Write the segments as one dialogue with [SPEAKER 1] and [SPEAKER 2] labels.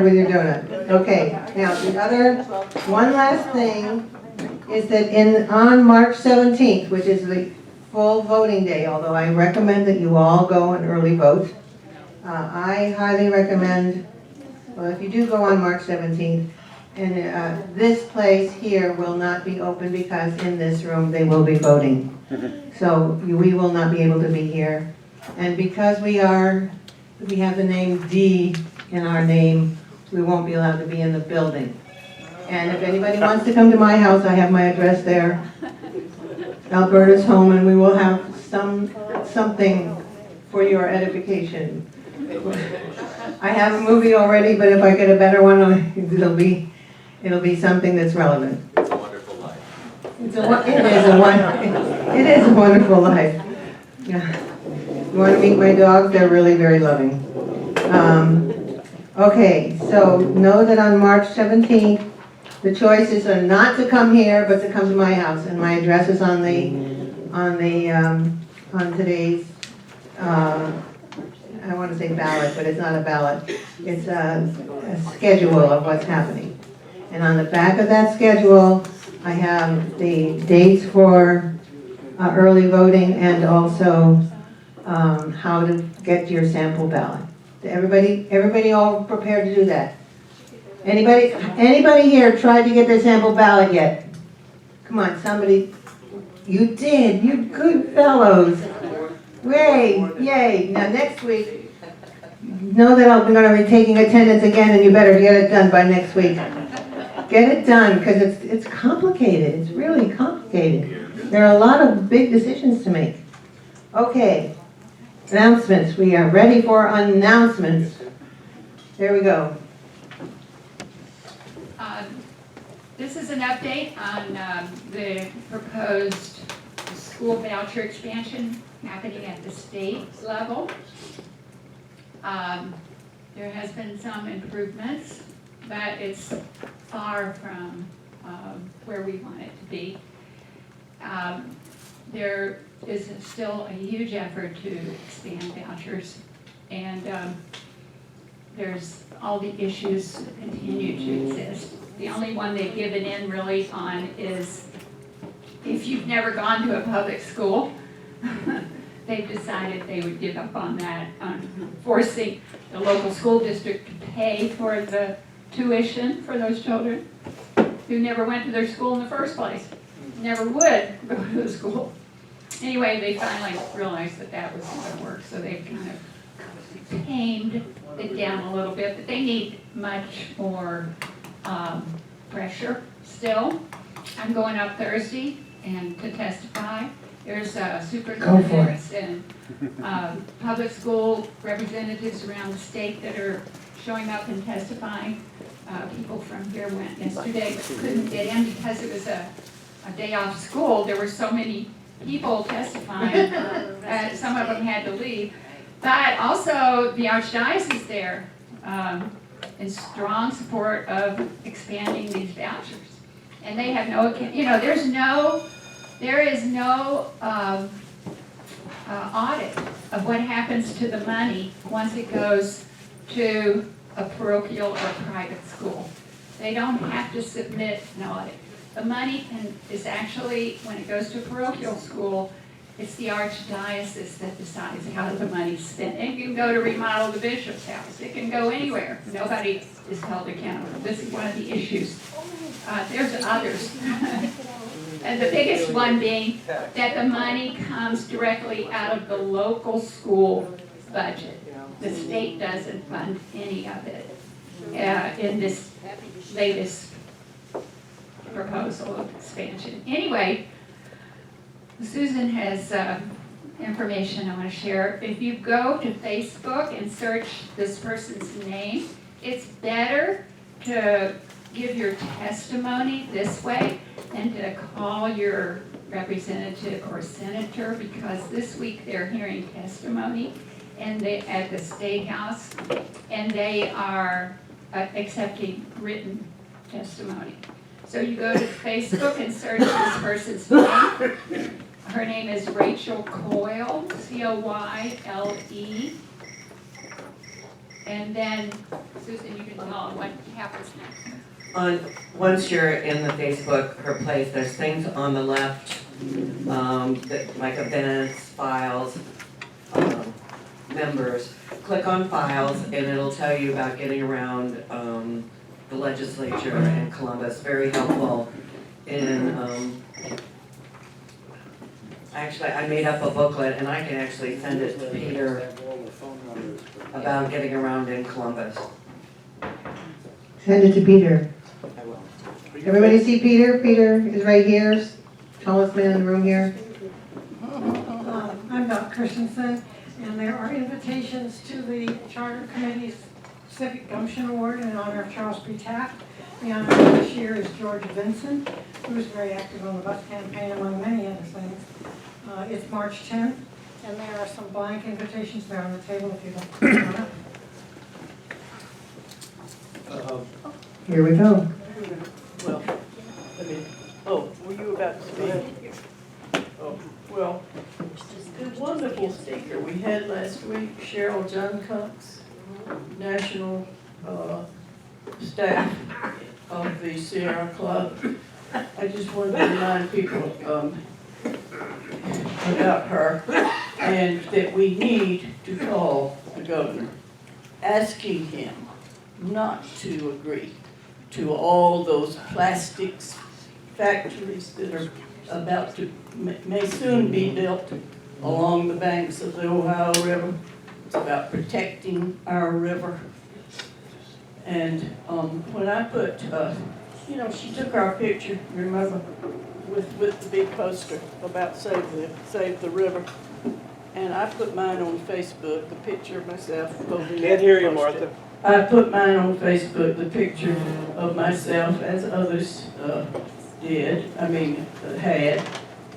[SPEAKER 1] with your donut. Okay, now one last thing is that on March 17th, which is the full voting day, although I recommend that you all go and early vote, I highly recommend, well, if you do go on March 17th, and this place here will not be open because in this room they will be voting. So we will not be able to be here. And because we have the name D in our name, we won't be allowed to be in the building. And if anybody wants to come to my house, I have my address there. Alberta's home, and we will have something for your edification. I have a movie already, but if I get a better one, it'll be something that's relevant.
[SPEAKER 2] It's a Wonderful Life.
[SPEAKER 1] It is a wonderful life. Yeah. You want to meet my dogs? They're really very loving. Okay, so know that on March 17th, the choices are not to come here, but to come to my house, and my address is on today's, I want to say ballot, but it's not a ballot. It's a schedule of what's happening. And on the back of that schedule, I have the dates for early voting and also how to get your sample ballot. Everybody all prepared to do that? Anybody here tried to get their sample ballot yet? Come on, somebody. You did. You good fellows. Yay. Now next week, know that I'm going to be taking attendance again, and you better get it done by next week. Get it done, because it's complicated. It's really complicated. There are a lot of big decisions to make. Okay. Announcements. We are ready for announcements. There we go.
[SPEAKER 3] This is an update on the proposed school voucher expansion happening at the state level. There has been some improvements, but it's far from where we want it to be. There is still a huge effort to expand vouchers, and there's all the issues that continue to exist. The only one they've given in really on is if you've never gone to a public school, they've decided they would give up on that, on forcing the local school district to pay for the tuition for those children who never went to their school in the first place, never would go to the school. Anyway, they finally realized that that was not going to work, so they've kind of tamed it down a little bit, but they need much more pressure still. I'm going up Thursday and to testify. There's superintendents and public school representatives around the state that are showing up and testifying. People from here went yesterday but couldn't get in because it was a day off school. There were so many people testifying, some of them had to leave. But also the Archdiocese there in strong support of expanding these vouchers. And they have no, there is no audit of what happens to the money once it goes to a parochial or private school. They don't have to submit an audit. The money is actually, when it goes to a parochial school, it's the Archdiocese that decides how the money's spent. It can go to remodel the bishop's house. It can go anywhere. Nobody is held accountable. This is one of the issues. There's others. And the biggest one being that the money comes directly out of the local school budget. The state doesn't fund any of it in this latest proposal of expansion. Anyway, Susan has information I want to share. If you go to Facebook and search this person's name, it's better to give your testimony this way than to call your representative or senator, because this week they're hearing testimony and at the State House, and they are accepting written testimony. So you go to Facebook and search this person's name. Her name is Rachel Coyle, C-O-Y-L-E. And then, Susan, you can tell them what happens next.
[SPEAKER 2] Once you're in the Facebook, her place, there's things on the left, like events, files, members. Click on files and it'll tell you about getting around the legislature in Columbus. Very helpful in, actually I made up a booklet and I can actually send it to Peter about getting around in Columbus.
[SPEAKER 1] Send it to Peter. Everybody see Peter? Peter is right here, tallest man in the room here.
[SPEAKER 4] I'm Doc Christensen, and there are invitations to the Charter Committee's Civic Gumption Award in honor of Charles B. Taft. The honor this year is George Vinson, who was very active on the bus campaign, among many other things. It's March 10th, and there are some blank invitations there on the table if you'd like to click on it.
[SPEAKER 1] Here we go.
[SPEAKER 5] Well, were you about to speak? Oh, well, the wonderful speaker we had last week, Cheryl Juncox, National Staff of the Sierra Club. I just wanted to remind people about her and that we need to call the governor, asking him not to agree to all those plastics factories that are about to, may soon be built along the banks of the Ohio River. It's about protecting our river. And when I put, she took our picture, remember, with the big poster about save the river. And I put mine on Facebook, the picture of myself holding.
[SPEAKER 6] Can't hear you, Martha.
[SPEAKER 5] I put mine on Facebook, the picture of myself, as others had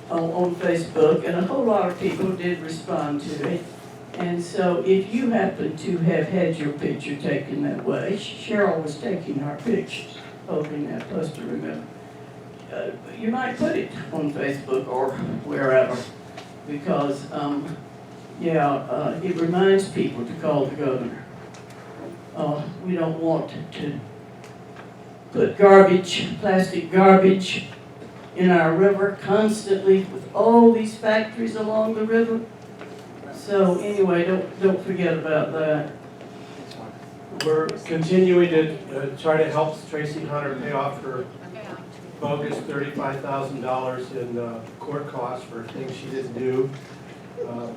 [SPEAKER 5] on Facebook, and a whole lot of people did respond to it. And so if you happen to have had your picture taken that way, Cheryl was taking our pictures, holding that poster, remember? You might put it on Facebook or wherever, because, it reminds people to call the governor. We don't want to put plastic garbage in our river constantly with all these factories along the river. So anyway, don't forget about that.
[SPEAKER 6] We're continuing to try to help Tracy Hunter pay off her bogus $35,000 in court costs for things she didn't do.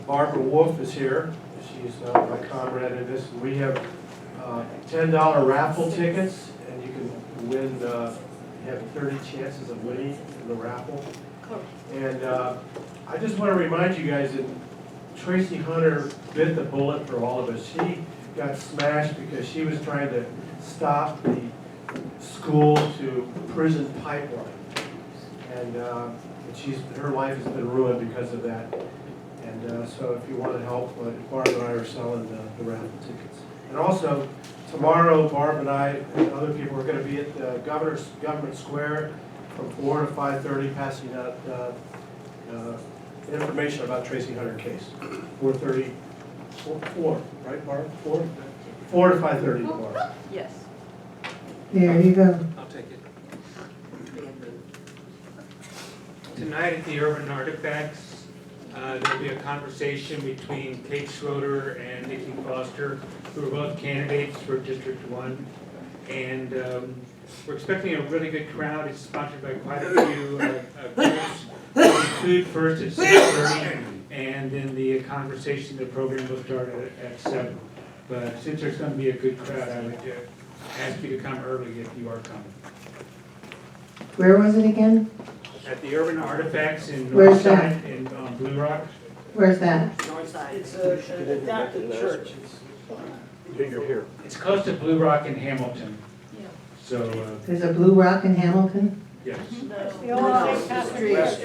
[SPEAKER 6] Barbara Wolf is here. She's my comrade in this. We have $10 raffle tickets, and you can win, you have 30 chances of winning in the raffle. And I just want to remind you guys that Tracy Hunter bit the bullet for all of us. She got smashed because she was trying to stop the school to prison pipeline. And her life has been ruined because of that. And so if you want to help, Barb and I are selling the raffle tickets. And also, tomorrow, Barb and I and other people are going to be at the Government Square from 4 to 5:30, passing out information about Tracy Hunter case. 4:30, 4, right, Barb? 4 to 5:30 tomorrow.
[SPEAKER 5] Yes.
[SPEAKER 1] There you go.
[SPEAKER 7] I'll take it. Tonight at the Urban Artifacts, there'll be a conversation between Kate Schroeder and Nikki Foster, who are both candidates for District 1. And we're expecting a really good crowd. It's sponsored by quite a few groups. There'll be food first at 6:30, and then the conversation, the program will start at 7. But since there's going to be a good crowd, I would ask you to come early if you are coming.
[SPEAKER 1] Where was it again?
[SPEAKER 7] At the Urban Artifacts in
[SPEAKER 1] Where's
[SPEAKER 7] Northside in Blue Rock.
[SPEAKER 1] Where's that?
[SPEAKER 5] It's adapted church.
[SPEAKER 6] You're here.
[SPEAKER 7] It's close to Blue Rock in Hamilton. So,
[SPEAKER 1] There's a Blue Rock in Hamilton?
[SPEAKER 7] yes.
[SPEAKER 4] The old St. Patrick's.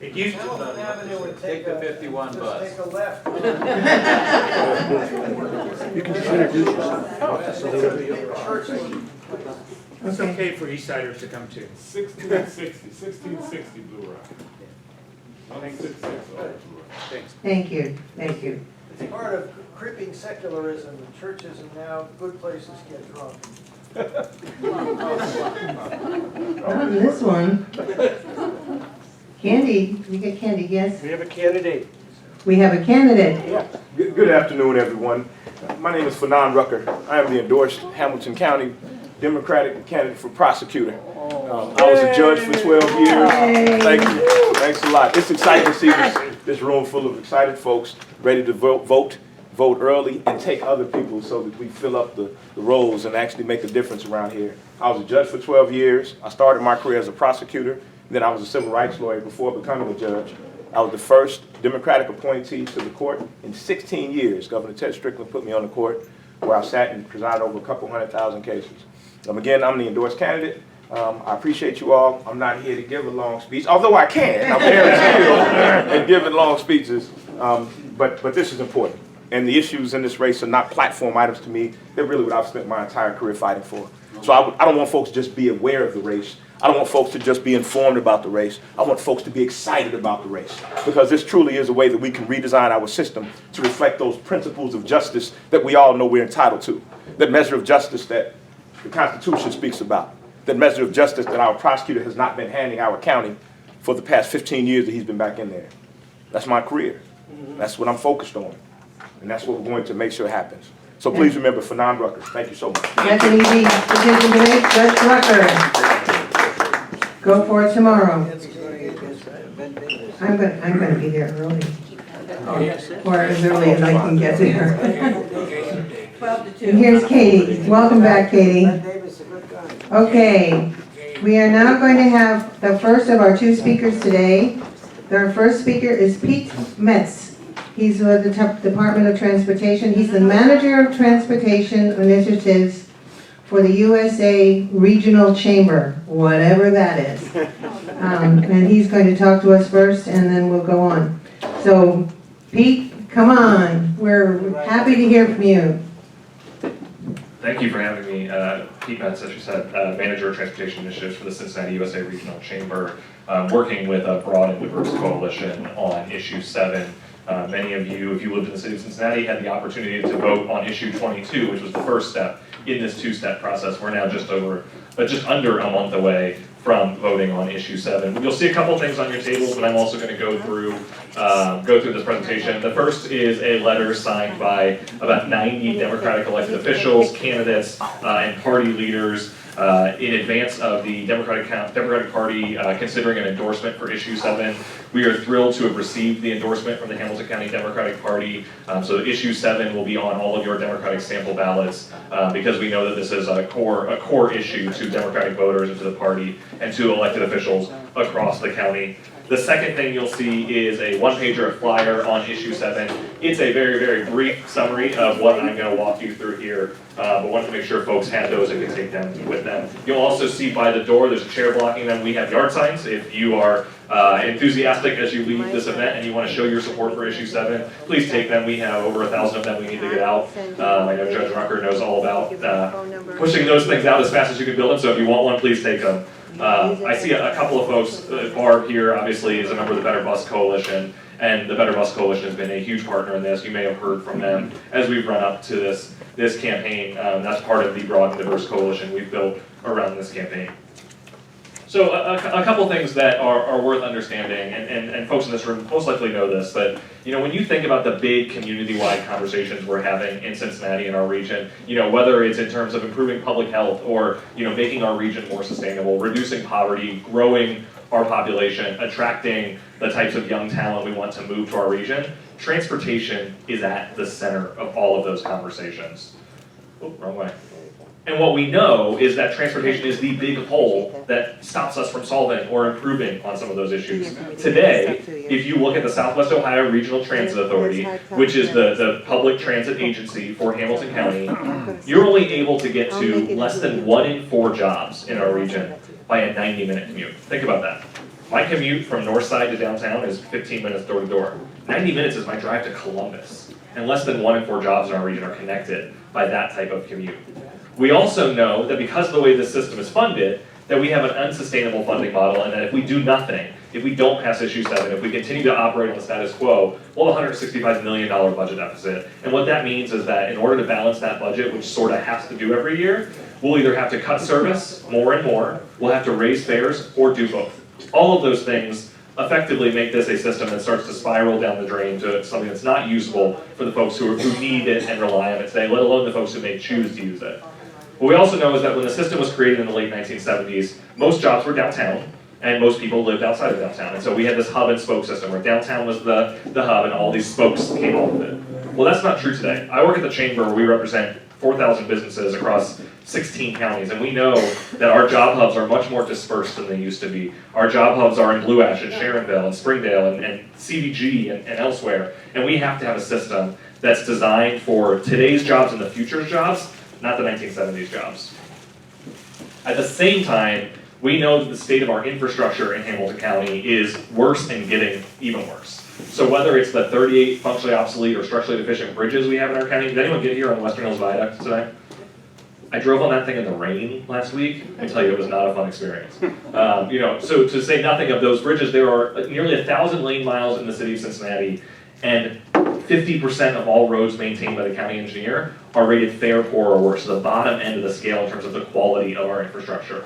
[SPEAKER 7] It used to,
[SPEAKER 8] Take the 51 bus.
[SPEAKER 6] You can just introduce yourself.
[SPEAKER 7] it's okay for East Siders to come too.
[SPEAKER 8] 1660 Blue Rock. 166 Blue Rock.
[SPEAKER 7] Thanks.
[SPEAKER 1] Thank you, thank you.
[SPEAKER 9] It's part of creeping secularism. The churches are now good places to get drunk.
[SPEAKER 1] Not in this one. Candy, we get candy, yes?
[SPEAKER 10] We have a candidate.
[SPEAKER 1] We have a candidate.
[SPEAKER 10] Good afternoon, everyone. My name is Fanon Rucker. I am the endorsed Hamilton County Democratic candidate for prosecutor. I was a judge for 12 years. Thank you. Thanks a lot. It's exciting to see this room full of excited folks ready to vote early, and take other people so that we fill up the roles and actually make a difference around here. I was a judge for 12 years. I started my career as a prosecutor. Then I was a civil rights lawyer before becoming a judge. I was the first Democratic appointee to the court in 16 years. Governor Ted Strickland put me on the court, where I sat and presided over a couple 100,000 cases. Again, I'm the endorsed candidate. I appreciate you all. I'm not here to give a long speech, although I can. I'm very skilled at giving long speeches, but this is important. And the issues in this race are not platform items to me. They're really what I've spent my entire career fighting for. So I don't want folks to just be aware of the race. I don't want folks to just be informed about the race. I want folks to be excited about the race, because this truly is a way that we can redesign our system to reflect those principles of justice that we all know we're entitled to, that measure of justice that the Constitution speaks about, that measure of justice that our prosecutor has not been handing our county for the past 15 years that he's been back in there. That's my career. That's what I'm focused on. And that's what we're going to make sure happens. So please remember Fanon Rucker. Thank you so much.
[SPEAKER 1] That's an easy decision to make, Judge Rucker. Go for it tomorrow. I'm gonna be there early. Or as early as I can get there.
[SPEAKER 5] 12 to 2.
[SPEAKER 1] And here's Katie. Welcome back, Katie. Okay, we are now going to have the first of our two speakers today. Our first speaker is Pete Metz. He's with the Department of Transportation. He's the Manager of Transportation Initiatives for the USA Regional Chamber, whatever that is. And he's going to talk to us first, and then we'll go on. So, Pete, come on. We're happy to hear from you.
[SPEAKER 11] Thank you for having me. Pete Metz, as you said, Manager of Transportation Initiatives for the Cincinnati USA Regional Chamber, working with a broad and diverse coalition on Issue 7. Many of you, if you lived in the city of Cincinnati, had the opportunity to vote on Issue 22, which was the first step in this two-step process. We're now just under a month away from voting on Issue 7. You'll see a couple things on your tables, but I'm also going to go through this presentation. The first is a letter signed by about 90 Democratic elected officials, candidates, and party leaders in advance of the Democratic Party considering an endorsement for Issue 7. We are thrilled to have received the endorsement from the Hamilton County Democratic Party. So Issue 7 will be on all of your Democratic sample ballots because we know that this is a core issue to Democratic voters and to the party and to elected officials across the county. The second thing you'll see is a one-pager flyer on Issue 7. It's a very, very brief summary of what I'm going to walk you through here, but wanted to make sure folks had those and can take them with them. You'll also see by the door, there's a chair blocking them. We have yard signs. If you are enthusiastic as you leave this event and you want to show your support for Issue 7, please take them. We have over 1,000 of them we need to get out. I know Judge Rucker knows all about pushing those things out as fast as you can build them, so if you want one, please take them. I see a couple of folks. Barb here, obviously, is a member of the Better Bus Coalition, and the Better Bus Coalition has been a huge partner in this. You may have heard from them as we've run up to this campaign. That's part of the broad and diverse coalition we've built around this campaign. So a couple things that are worth understanding, and folks in this room most likely know this, but when you think about the big community-wide conversations we're having in Cincinnati and our region, whether it's in terms of improving public health or making our region more sustainable, reducing poverty, growing our population, attracting the types of young talent we want to move to our region, transportation is at the center of all of those conversations. Oh, wrong way. And what we know is that transportation is the big hole that stops us from solving or improving on some of those issues. Today, if you look at the Southwest Ohio Regional Transit Authority, which is the public transit agency for Hamilton County, you're only able to get to less than 1 in 4 jobs in our region by a 90-minute commute. Think about that. My commute from north side to downtown is 15 minutes door to door. 90 minutes is my drive to Columbus. And less than 1 in 4 jobs in our region are connected by that type of commute. We also know that because of the way this system is funded, that we have an unsustainable funding model, and that if we do nothing, if we don't pass issue 7, if we continue to operate on the status quo, we'll have a $165 million budget deficit. And what that means is that in order to balance that budget, which sort of has to do every year, we'll either have to cut service more and more, we'll have to raise fares, or do both. All of those things effectively make this a system that starts to spiral down the drain to something that's not usable for the folks who need it and rely on it today, let alone the folks who may choose to use it. What we also know is that when the system was created in the late 1970s, most jobs were downtown, and most people lived outside of downtown. And so we had this hub and spoke system where downtown was the hub and all these spokes came off of it. Well, that's not true today. I work at the Chamber where we represent 4,000 businesses across 16 counties, and we know that our job hubs are much more dispersed than they used to be. Our job hubs are in Blue Ash and Sharonville and Springdale and CVG and elsewhere, and we have to have a system that's designed for today's jobs and the future's jobs, not the 1970s jobs. At the same time, we know that the state of our infrastructure in Hamilton County is worse and getting even worse. So whether it's the 38 functionally obsolete or structurally deficient bridges we have in our county, did anyone get here on the Western Hills Viaduct today? I drove on that thing in the rain last week. I tell you, it was not a fun experience. So to say nothing of those bridges, there are nearly 1,000 lane miles in the city of Cincinnati, and 50% of all roads maintained by the county engineer are rated fair, poor, or worse, so the bottom end of the scale in terms of the quality of our infrastructure.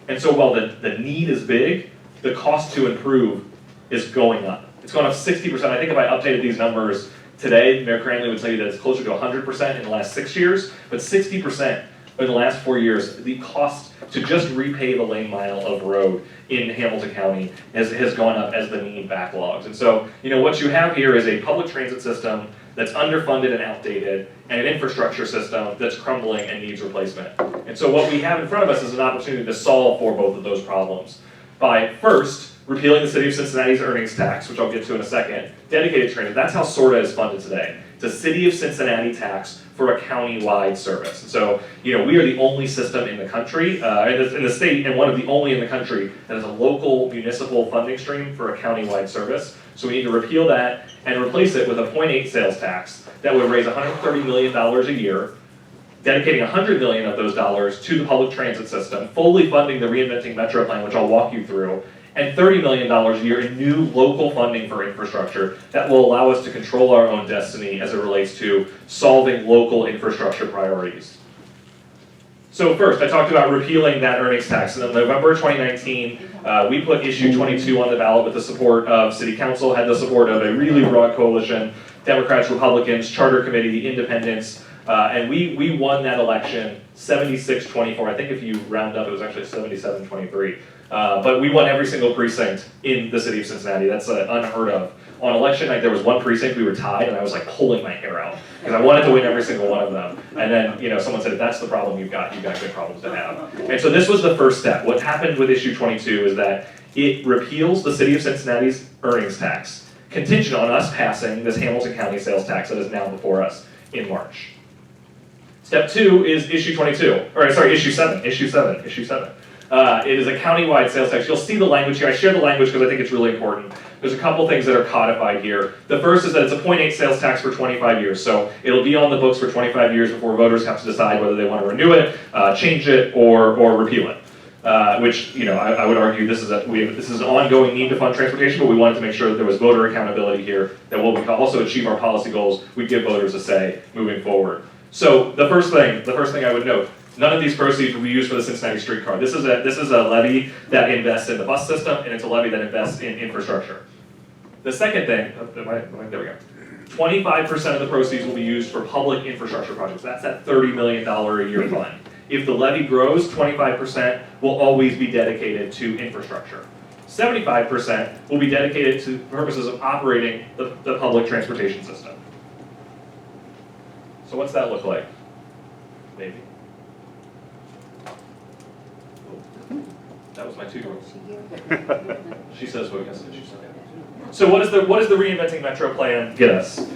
[SPEAKER 11] And so while the need is big, the cost to improve is going up. It's gone up 60%. I think if I updated these numbers today, Mayor Cranley would tell you that it's closer to 100% in the last 6 years, but 60% in the last 4 years, the cost to just repave a lane mile of road in Hamilton County has gone up as the need backlogs. And so, what you have here is a public transit system that's underfunded and outdated, and an infrastructure system that's crumbling and needs replacement. And so what we have in front of us is an opportunity to solve for both of those problems by first repealing the city of Cincinnati's earnings tax, which I'll get to in a second, dedicated transit. That's how SORTA is funded today. It's a city of Cincinnati tax for a county-wide service. And so, we are the only system in the country, in the state, and one of the only in the country that has a local municipal funding stream for a county-wide service. So we need to repeal that and replace it with a 0.8 sales tax that would raise $130 million a year, dedicating $100 million of those dollars to the public transit system, fully funding the Reinventing Metro plan, which I'll walk you through, and $30 million a year in new local funding for infrastructure that will allow us to control our own destiny as it relates to solving local infrastructure priorities. So first, I talked about repealing that earnings tax. In November 2019, we put issue 22 on the ballot with the support of City Council, had the support of a really broad coalition, Democrats, Republicans, Charter Committee, Independents, and we won that election 76-24. I think if you round up, it was actually 77-23. But we won every single precinct in the city of Cincinnati. That's unheard of. On election night, there was one precinct we were tied, and I was like pulling my hair out because I wanted to win every single one of them. And then, someone said, "That's the problem you've got good problems to have." And so this was the first step. What happened with issue 22 is that it repeals the city of Cincinnati's earnings tax, contingent on us passing this Hamilton County sales tax that is now before us in March. Step 2 is issue 7. It is a countywide sales tax. You'll see the language here. I share the language because I think it's really important. There's a couple things that are codified here. The first is that it's a 0.8 sales tax for 25 years. So it'll be on the books for 25 years before voters have to decide whether they want to renew it, change it, or repeal it. Which, I would argue this is an ongoing need to fund transportation, but we wanted to make sure that there was voter accountability here, that what we can also achieve our policy goals, we give voters a say moving forward. So the first thing I would note, none of these proceeds will be used for the Cincinnati streetcar. This is a levy that invests in the bus system, and it's a levy that invests in infrastructure. The second thing, there we go. 25% of the proceeds will be used for public infrastructure projects. That's that $30 million a year fund. If the levy grows, 25% will always be dedicated to infrastructure. 75% will be dedicated to purposes of operating the public transportation system. So what's that look like? Maybe. That was my 2-year-old. She says what she said. So what does the Reinventing Metro plan get us?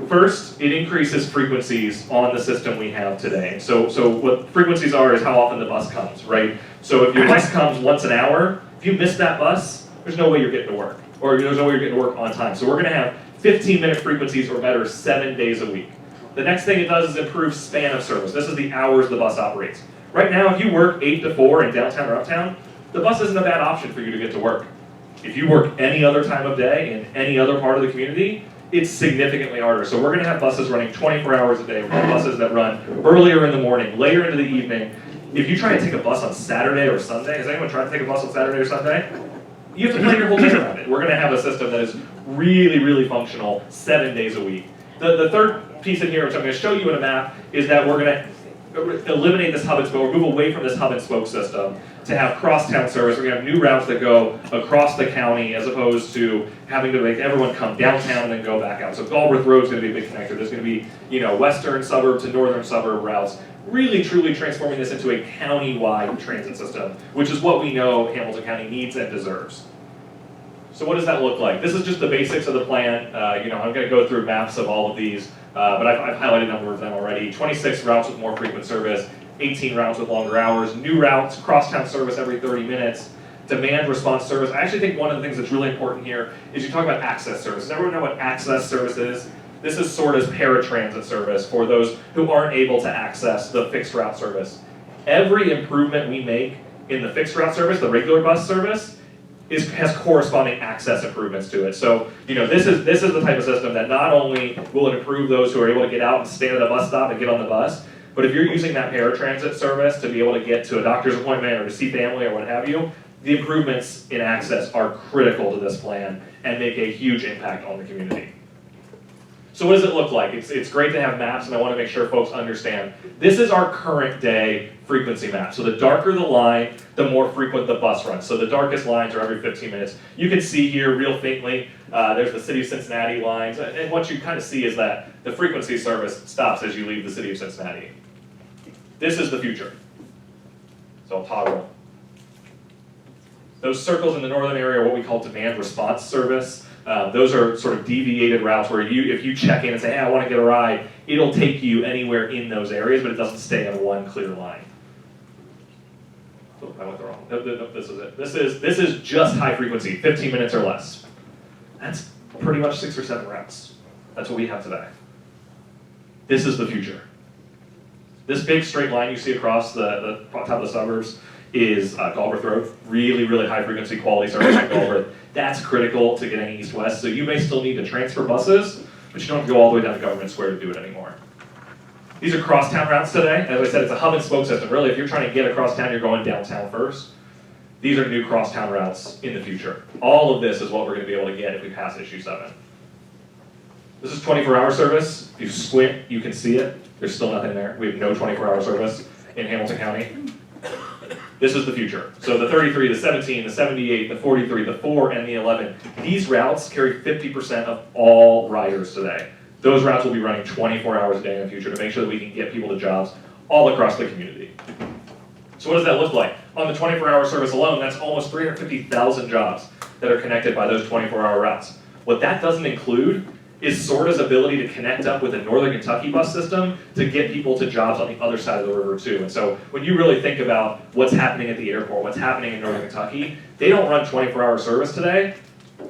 [SPEAKER 11] First, it increases frequencies on the system we have today. So what frequencies are is how often the bus comes, right? So if your bus comes once an hour, if you miss that bus, there's no way you're getting to work. Or there's no way you're getting to work on time. So we're going to have 15-minute frequencies or better 7 days a week. The next thing it does is improve span of service. This is the hours the bus operates. Right now, if you work 8 to 4 in downtown or uptown, the bus isn't a bad option for you to get to work. If you work any other time of day in any other part of the community, it's significantly harder. So we're gonna have buses running 24 hours a day. We're gonna have buses that run earlier in the morning, later into the evening. If you try to take a bus on Saturday or Sunday, has anyone tried to take a bus on Saturday or Sunday? You have to plan your whole day around it. We're gonna have a system that is really, really functional 7 days a week. The third piece in here, which I'm gonna show you in a map, is that we're gonna eliminate this hub and spoke, or move away from this hub and spoke system to have crosstown service. We're gonna have new routes that go across the county as opposed to having to make everyone come downtown and then go back out. So Galbraith Road's gonna be a big connector. There's gonna be, western suburb to northern suburb routes, really truly transforming this into a county-wide transit system, which is what we know Hamilton County needs and deserves. So what does that look like? This is just the basics of the plan. I'm gonna go through maps of all of these, but I've highlighted a number of them already. 26 routes with more frequent service, 18 routes with longer hours, new routes, crosstown service every 30 minutes, demand response service. I actually think one of the things that's really important here is you talk about access service. Does everyone know what access service is? This is sort of paratransit service for those who aren't able to access the fixed route service. Every improvement we make in the fixed route service, the regular bus service, has corresponding access improvements to it. So, this is the type of system that not only will it improve those who are able to get out and stand at a bus stop and get on the bus, but if you're using that paratransit service to be able to get to a doctor's appointment or to see family or what have you, the improvements in access are critical to this plan and make a huge impact on the community. So what does it look like? It's great to have maps, and I want to make sure folks understand. This is our current day frequency map. So the darker the line, the more frequent the bus runs. So the darkest lines are every 15 minutes. You can see here real faintly, there's the City of Cincinnati lines, and what you kind of see is that the frequency service stops as you leave the City of Cincinnati. This is the future. So I'll toggle. Those circles in the northern area are what we call demand response service. Those are sort of deviated routes where if you check in and say, hey, I want to get a ride, it'll take you anywhere in those areas, but it doesn't stay on one clear line. Oh, I went the wrong. No, this is it. This is just high frequency, 15 minutes or less. That's pretty much 6 or 7 routes. That's what we have today. This is the future. This big straight line you see across the top of the suburbs is Galbraith Road. Really, really high frequency quality service in Galbraith. That's critical to getting east-west. So you may still need to transfer buses, but you don't have to go all the way down to Government Square to do it anymore. These are crosstown routes today. As I said, it's a hub and spoke system. Really, if you're trying to get across town, you're going downtown first. These are new crosstown routes in the future. All of this is what we're going to be able to get if we pass issue 7. This is 24-hour service. If you squint, you can see it. There's still nothing there. We have no 24-hour service in Hamilton County. This is the future. So the 33, the 17, the 78, the 43, the 4, and the 11. These routes carry 50% of all riders today. Those routes will be running 24 hours a day in the future to make sure that we can get people to jobs all across the community. So what does that look like? On the 24-hour service alone, that's almost 350,000 jobs that are connected by those 24-hour routes. What that doesn't include is SORTA's ability to connect up with a Northern Kentucky bus system to get people to jobs on the other side of the river too. And so when you really think about what's happening at the airport, what's happening in Northern Kentucky, they don't run 24-hour service today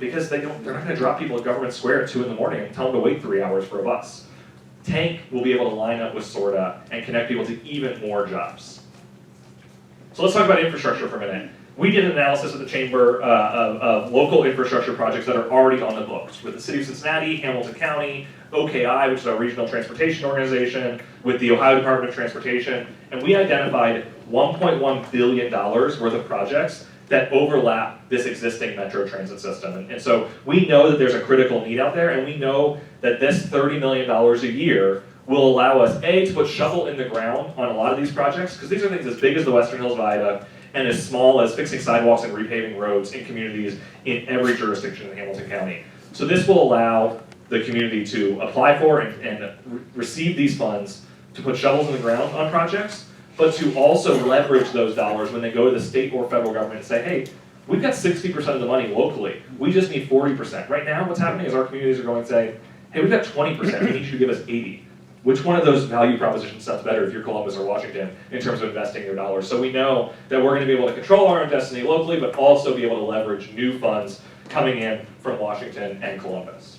[SPEAKER 11] because they're not going to drop people at Government Square at 2 in the morning and tell them to wait 3 hours for a bus. Tank will be able to line up with SORTA and connect people to even more jobs. So let's talk about infrastructure for a minute. We did an analysis at the Chamber of local infrastructure projects that are already on the books with the City of Cincinnati, Hamilton County, OKI, which is our regional transportation organization, with the Ohio Department of Transportation, and we identified $1.1 billion worth of projects that overlap this existing metro transit system. And so we know that there's a critical need out there, and we know that this $30 million a year will allow us, A, to put shovel in the ground on a lot of these projects, because these are things as big as the Western Hills Viaduct, and as small as fixing sidewalks and repaving roads in communities in every jurisdiction in Hamilton County. So this will allow the community to apply for and receive these funds to put shovels in the ground on projects, but to also leverage those dollars when they go to the state or federal government and say, hey, we've got 60% of the money locally, we just need 40%. Right now, what's happening is our communities are going to say, hey, we've got 20%, we need you to give us 80%. Which one of those value propositions sounds better if you're Columbus or Washington in terms of investing your dollars? So we know that we're going to be able to control our own destiny locally, but also be able to leverage new funds coming in from Washington and Columbus.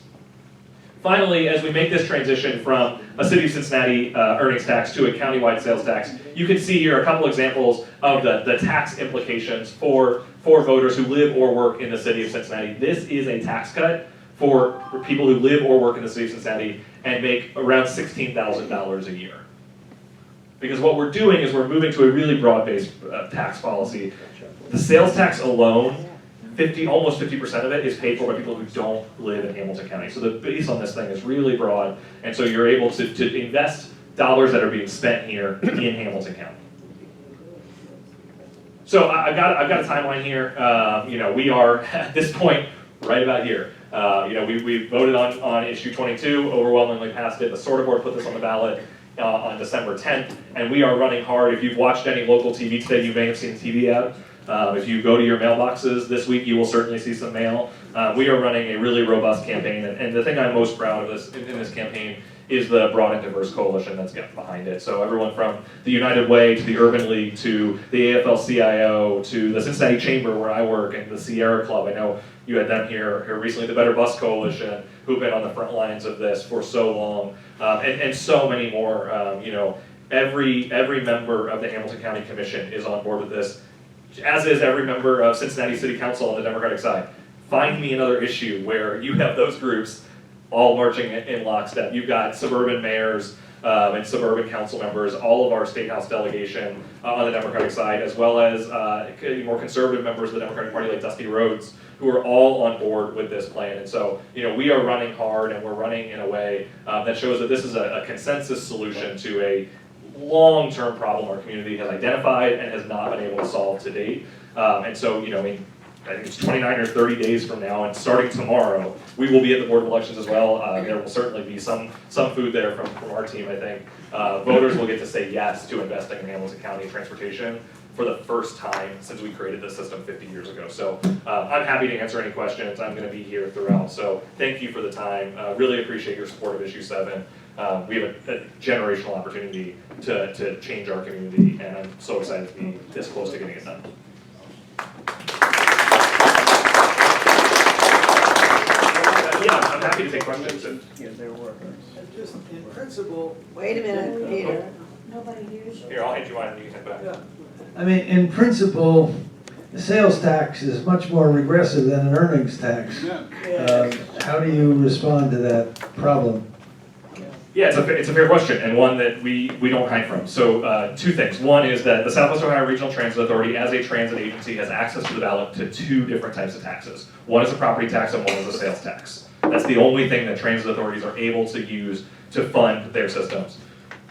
[SPEAKER 11] Finally, as we make this transition from a City of Cincinnati earnings tax to a countywide sales tax, you can see here a couple examples of the tax implications for voters who live or work in the City of Cincinnati. This is a tax cut for people who live or work in the City of Cincinnati and make around $16,000 a year. Because what we're doing is we're moving to a really broad-based tax policy. The sales tax alone, almost 50% of it is paid for by people who don't live in Hamilton County. So the base on this thing is really broad, and so you're able to invest dollars that are being spent here in Hamilton County. So I've got a timeline here. We are at this point right about here. We voted on issue 22, overwhelmingly passed it. The SORTA board put this on the ballot on December 10th, and we are running hard. If you've watched any local TV today, you may have seen the TV ad. If you go to your mailboxes this week, you will certainly see some mail. We are running a really robust campaign, and the thing I'm most proud of in this campaign is the broad and diverse coalition that's got behind it. So everyone from the United Way to the Urban League to the AFL-CIO to the Cincinnati Chamber where I work and the Sierra Club. I know you had them here recently, the Better Bus Coalition, who've been on the front lines of this for so long, and so many more. Every member of the Hamilton County Commission is on board with this, as is every member of Cincinnati City Council on the Democratic side. Find me another issue where you have those groups all marching in lockstep. You've got suburban mayors and suburban council members, all of our state house delegation on the Democratic side, as well as more conservative members of the Democratic Party like Dusty Rhodes, who are all on board with this plan. And so, we are running hard, and we're running in a way that shows that this is a consensus solution to a long-term problem our community has identified and has not been able to solve to date. And so, I think it's 29 or 30 days from now, and starting tomorrow, we will be at the Board of Elections as well. There will certainly be some food there from our team, I think. Voters will get to say yes to investing in Hamilton County transportation for the first time since we created this system 50 years ago. So I'm happy to answer any questions. I'm going to be here throughout. So thank you for the time. Really appreciate your support of Issue 7. We have a generational opportunity to change our community, and I'm so excited to be this close to getting it done. Yeah, I'm happy to take questions.
[SPEAKER 9] Just in principle.
[SPEAKER 1] Wait a minute, Peter.
[SPEAKER 11] Here, I'll hand you mine and you can take back.
[SPEAKER 12] I mean, in principle, the sales tax is much more regressive than an earnings tax. How do you respond to that problem?
[SPEAKER 11] Yeah, it's a fair question, and one that we don't hide from. So two things. One is that the Southwest Ohio Regional Transit Authority, as a transit agency, has access to the ballot to two different types of taxes. One is a property tax and one is a sales tax. That's the only thing that transit authorities are able to use to fund their systems.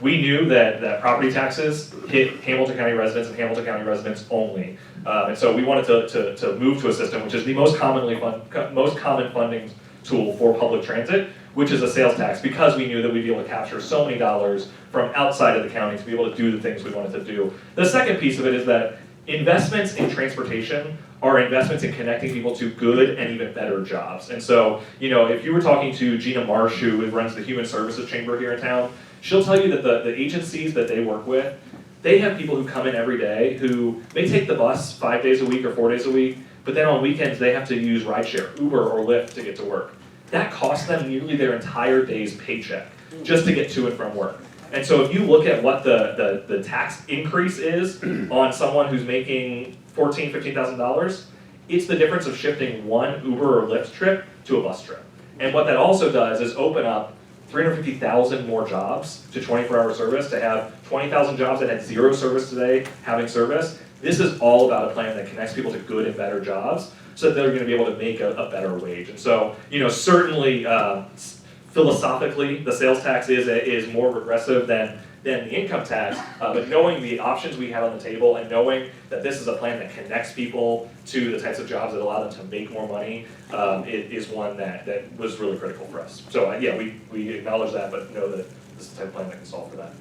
[SPEAKER 11] We knew that property taxes hit Hamilton County residents and Hamilton County residents only. And so we wanted to move to a system which is the most common funding tool for public transit, which is a sales tax, because we knew that we'd be able to capture so many dollars from outside of the county to be able to do the things we wanted to do. The second piece of it is that investments in transportation are investments in connecting people to good and even better jobs. And so, if you were talking to Gina Marsh, who runs the Human Services Chamber here in town, she'll tell you that the agencies that they work with, they have people who come in every day who may take the bus 5 days a week or 4 days a week, but then on weekends they have to use rideshare, Uber or Lyft to get to work. That costs them nearly their entire day's paycheck just to get to and from work. And so if you look at what the tax increase is on someone who's making $14,000, $15,000, it's the difference of shifting one Uber or Lyft trip to a bus trip. And what that also does is open up 350,000 more jobs to 24-hour service, to have 20,000 jobs that had zero service today having service. This is all about a plan that connects people to good and better jobs so that they're going to be able to make a better wage. And so, certainly philosophically, the sales tax is more regressive than the income tax, but knowing the options we had on the table and knowing that this is a plan that connects people to the types of jobs that allow them to make more money is one that was really critical for us. So we acknowledge that, but know that this is the type of plan that can solve for that.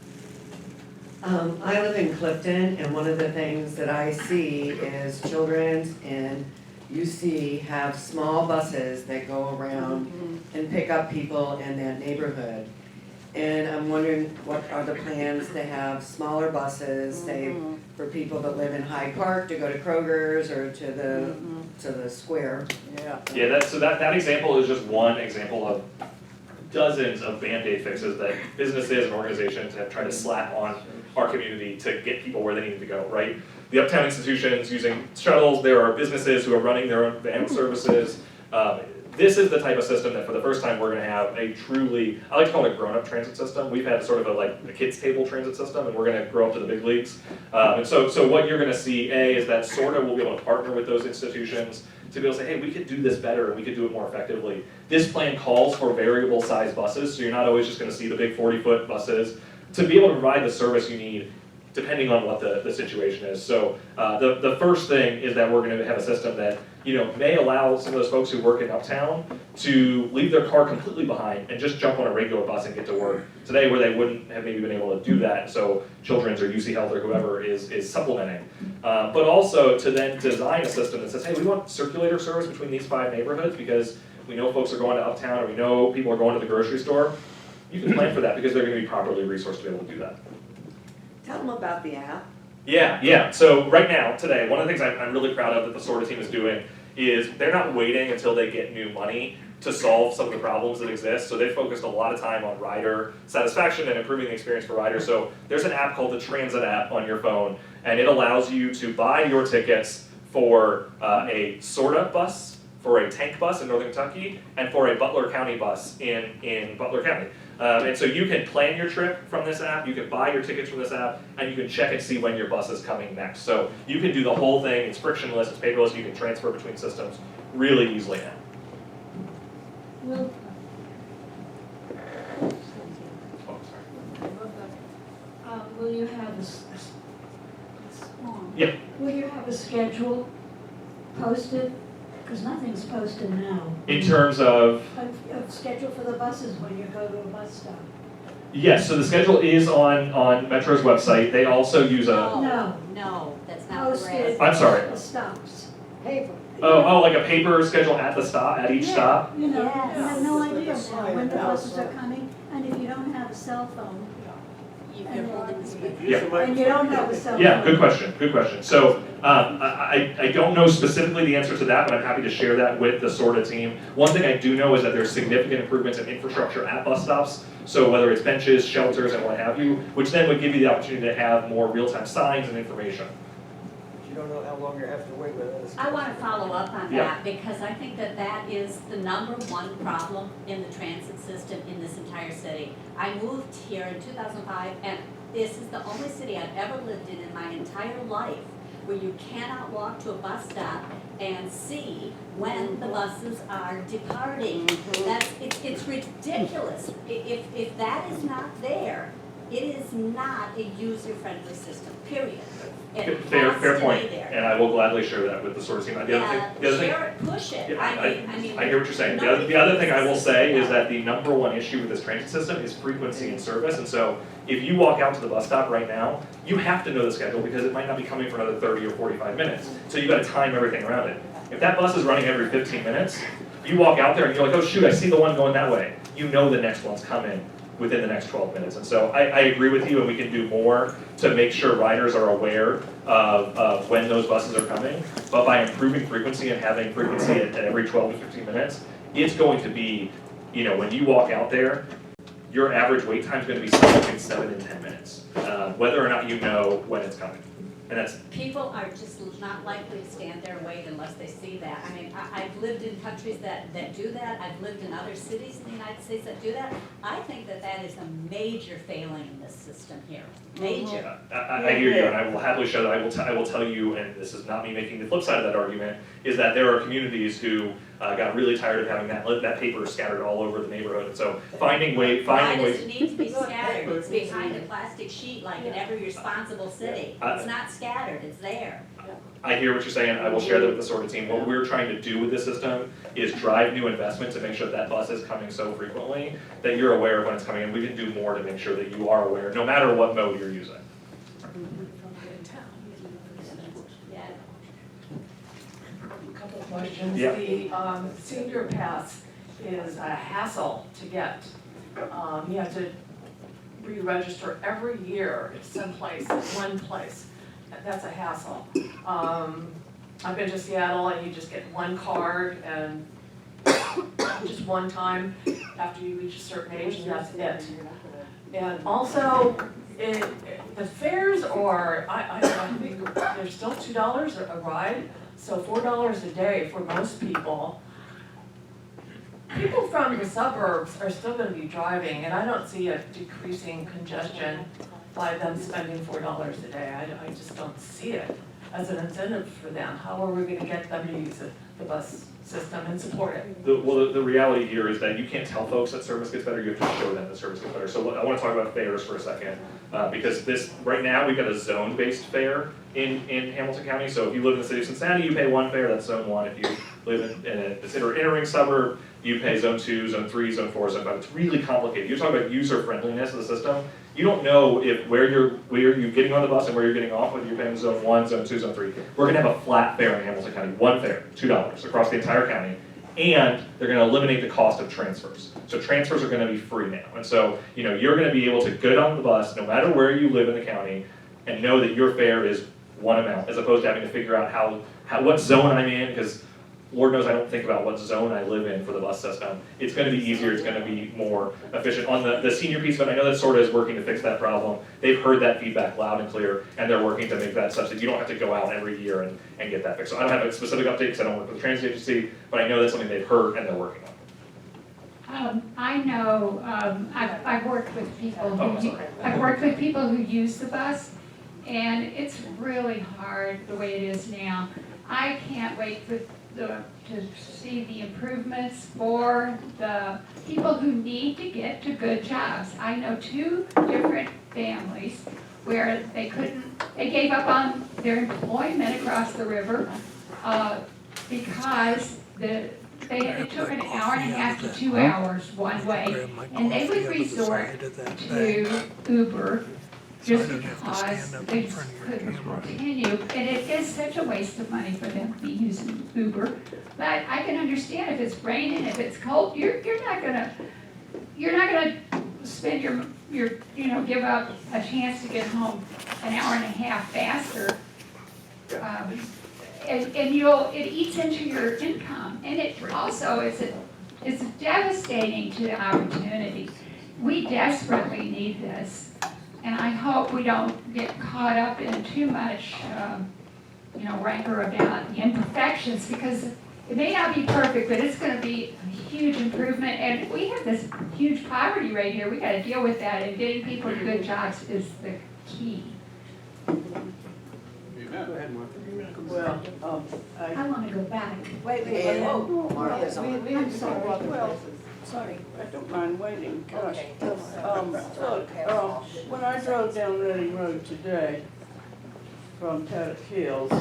[SPEAKER 2] I live in Clifton, and one of the things that I see is children in UC have small buses that go around and pick up people in that neighborhood. And I'm wondering, what are the plans to have smaller buses, say, for people that live in Hyde Park to go to Kroger's or to the square?
[SPEAKER 11] Yeah, that example is just one example of dozens of Band-Aid fixes that businesses and organizations have tried to slap on our community to get people where they need to go, right? The uptown institutions using shuttles, there are businesses who are running their own van services. This is the type of system that for the first time we're gonna have a truly, I like to call it a grown-up transit system. We've had sort of a kids table transit system, and we're gonna grow up to the big leagues. And so what you're gonna see, is that SORTA will be able to partner with those institutions to be able to say, hey, we could do this better and we could do it more effectively. This plan calls for variable size buses, so you're not always just gonna see the big 40-foot buses to be able to provide the service you need depending on what the situation is. So the first thing is that we're gonna have a system that may allow some of those folks who work in uptown to leave their car completely behind and just jump on a regular bus and get to work today where they wouldn't have maybe been able to do that. So Children's or UC Health or whoever is supplementing. But also to then design a system that says, hey, we want circulator service between these 5 neighborhoods because we know folks are going to uptown or we know people are going to the grocery store. You can plan for that because they're gonna be properly resourced to be able to do that.
[SPEAKER 2] Tell them about the app.
[SPEAKER 11] Yeah. So right now, today, one of the things I'm really proud of that the SORTA team is doing is they're not waiting until they get new money to solve some of the problems that exist. So they focused a lot of time on rider satisfaction and improving the experience for riders. So there's an app called the Transit app on your phone, and it allows you to buy your tickets for a SORTA bus, for a tank bus in Northern Kentucky, and for a Butler County bus in Butler County. And so you can plan your trip from this app, you can buy your tickets from this app, and you can check and see when your bus is coming next. So you can do the whole thing, it's frictionless, it's paperless, you can transfer between systems really easily now.
[SPEAKER 13] Will,
[SPEAKER 11] Oh, sorry.
[SPEAKER 13] will you have
[SPEAKER 11] Yeah.
[SPEAKER 13] Will you have a schedule posted? Because nothing's posted now.
[SPEAKER 11] In terms of,
[SPEAKER 13] A schedule for the buses when you go to a bus stop.
[SPEAKER 11] yes, so the schedule is on Metro's website. They also use a,
[SPEAKER 13] No,
[SPEAKER 14] that's not what we're
[SPEAKER 13] posted.
[SPEAKER 14] asking.
[SPEAKER 11] I'm sorry.
[SPEAKER 13] The stops. Paper.
[SPEAKER 11] like a paper schedule at the stop, at each stop?
[SPEAKER 13] You know, you
[SPEAKER 14] Yes.
[SPEAKER 13] have no idea
[SPEAKER 9] Yes.
[SPEAKER 13] now when the buses are coming, and if you don't have a cell phone,
[SPEAKER 14] You're holding the speaker.
[SPEAKER 11] Yeah.
[SPEAKER 13] and you don't have a cell phone.
[SPEAKER 11] Yeah, good question. So I don't know specifically the answer to that, but I'm happy to share that with the SORTA team. One thing I do know is that there's significant improvements in infrastructure at bus stops. So whether it's benches, shelters, and what have you, which then would give you the opportunity to have more real-time signs and information.
[SPEAKER 9] You don't know how long you have to wait with it.
[SPEAKER 14] I want to follow up on
[SPEAKER 11] Yeah.
[SPEAKER 14] that because I think that is the #1 problem in the transit system in this entire city. I moved here in 2005 and this is the only city I've ever lived in my entire life where you cannot walk to a bus stop and see when the buses are departing. It's ridiculous. If that is not there, it is not a user-friendly system, period. It
[SPEAKER 11] Fair
[SPEAKER 14] has to be
[SPEAKER 11] point,
[SPEAKER 14] there.
[SPEAKER 11] and I will gladly share that with the SORTA team. The other thing,
[SPEAKER 14] Share it, push it.
[SPEAKER 11] Yeah,
[SPEAKER 14] I mean.
[SPEAKER 11] I hear what you're saying. The other thing I will say is that the #1 issue with this transit system is frequency and service. And so if you walk out to the bus stop right now, you have to know the schedule because it might not be coming for another 30 or 45 minutes. So you've got to time everything around it. If that bus is running every 15 minutes, you walk out there and you're like, oh shoot, I see the one going that way. You know the next one's coming within the next 12 minutes. And so I agree with you, and we can do more to make sure riders are aware of when those buses are coming. But by improving frequency and having frequency at every 12 to 15 minutes, it's going to be, when you walk out there, your average wait time is going to be somewhere between 7 and 10 minutes, whether or not you know when it's coming. And that's,
[SPEAKER 14] People are just not likely to stand there and wait unless they see that. I mean, I've lived in countries that do that. I've lived in other cities in the United States that do that. I think that is a major failing in this system here. Major.
[SPEAKER 11] I hear you, and I will happily show that. I will tell you, and this is not me making the flip side of that argument, is that there are communities who got really tired of having that paper scattered all over the neighborhood. And so finding ways.
[SPEAKER 14] Why does it need to be scattered? It's behind a plastic sheet like in every responsible city. It's not scattered, it's there.
[SPEAKER 11] I hear what you're saying. I will share that with the SORTA team. What we're trying to do with this system is drive new investment to make sure that bus is coming so frequently that you're aware of when it's coming, and we can do more to make sure that you are aware, no matter what mode you're using.
[SPEAKER 14] Yeah.
[SPEAKER 15] A couple of questions.
[SPEAKER 11] Yeah.
[SPEAKER 15] The senior pass is a hassle to get. You have to re-register every year at some place, one place. That's a hassle. I've been to Seattle and you just get one card and just one time after you reach a certain age, and that's it. And also, the fares are, I think they're still $2 a ride, so $4 a day for most people. People from the suburbs are still gonna be driving, and I don't see a decreasing congestion by them spending $4 a day. I just don't see it as an incentive for them. How are we gonna get them to use the bus system and support it?
[SPEAKER 11] The reality here is that you can't tell folks that service gets better, you have to show them that service gets better. So I wanna talk about fares for a second, because right now, we've got a zone-based fare in Hamilton County. So if you live in the city of Cincinnati, you pay one fare, that's zone 1. If you live in a inner-ring suburb, you pay zone 2, zone 3, zone 4, zone 5. It's really complicated. You're talking about user-friendliness of the system. You don't know where you're getting on the bus and where you're getting off, whether you're paying zone 1, zone 2, zone 3. We're gonna have a flat fare in Hamilton County, one fare, $2 across the entire county. And they're gonna eliminate the cost of transfers. So transfers are gonna be free now. And so, you're gonna be able to get on the bus, no matter where you live in the county, and know that your fare is one amount, as opposed to having to figure out what zone I'm in, because Lord knows I don't think about what zone I live in for the bus system. It's gonna be easier, it's gonna be more efficient. On the senior piece of it, I know that SORTA is working to fix that problem. They've heard that feedback loud and clear, and they're working to make that such that you don't have to go out every year and get that fixed. So I don't have a specific update because I don't work with the transit agency, but I know that's something they've heard and they're working on.
[SPEAKER 3] I know, I've worked with people who use the bus, and it's really hard the way it is now. I can't wait to see the improvements for the people who need to get to good jobs. I know 2 different families where they gave up on their employment across the river because it took an hour and a half to 2 hours one way, and they would resort to Uber just because they just couldn't continue. And it is such a waste of money for them to be using Uber. But I can understand if it's raining, if it's cold, you're not gonna spend give up a chance to get home an hour and a half faster. And it eats into your income, and it also it's devastating to the opportunity. We desperately need this. And I hope we don't get caught up in too much, rancor about the imperfections, because it may not be perfect, but it's gonna be a huge improvement. And we have this huge poverty rate here. We gotta deal with that, and getting people to good jobs is the key.
[SPEAKER 5] Well,
[SPEAKER 13] I want to go back.
[SPEAKER 5] wait,
[SPEAKER 13] I'm sorry.
[SPEAKER 5] Well, sorry, I don't mind waiting, gosh. Look, when I drove down Reading Road today from Paddock Hills,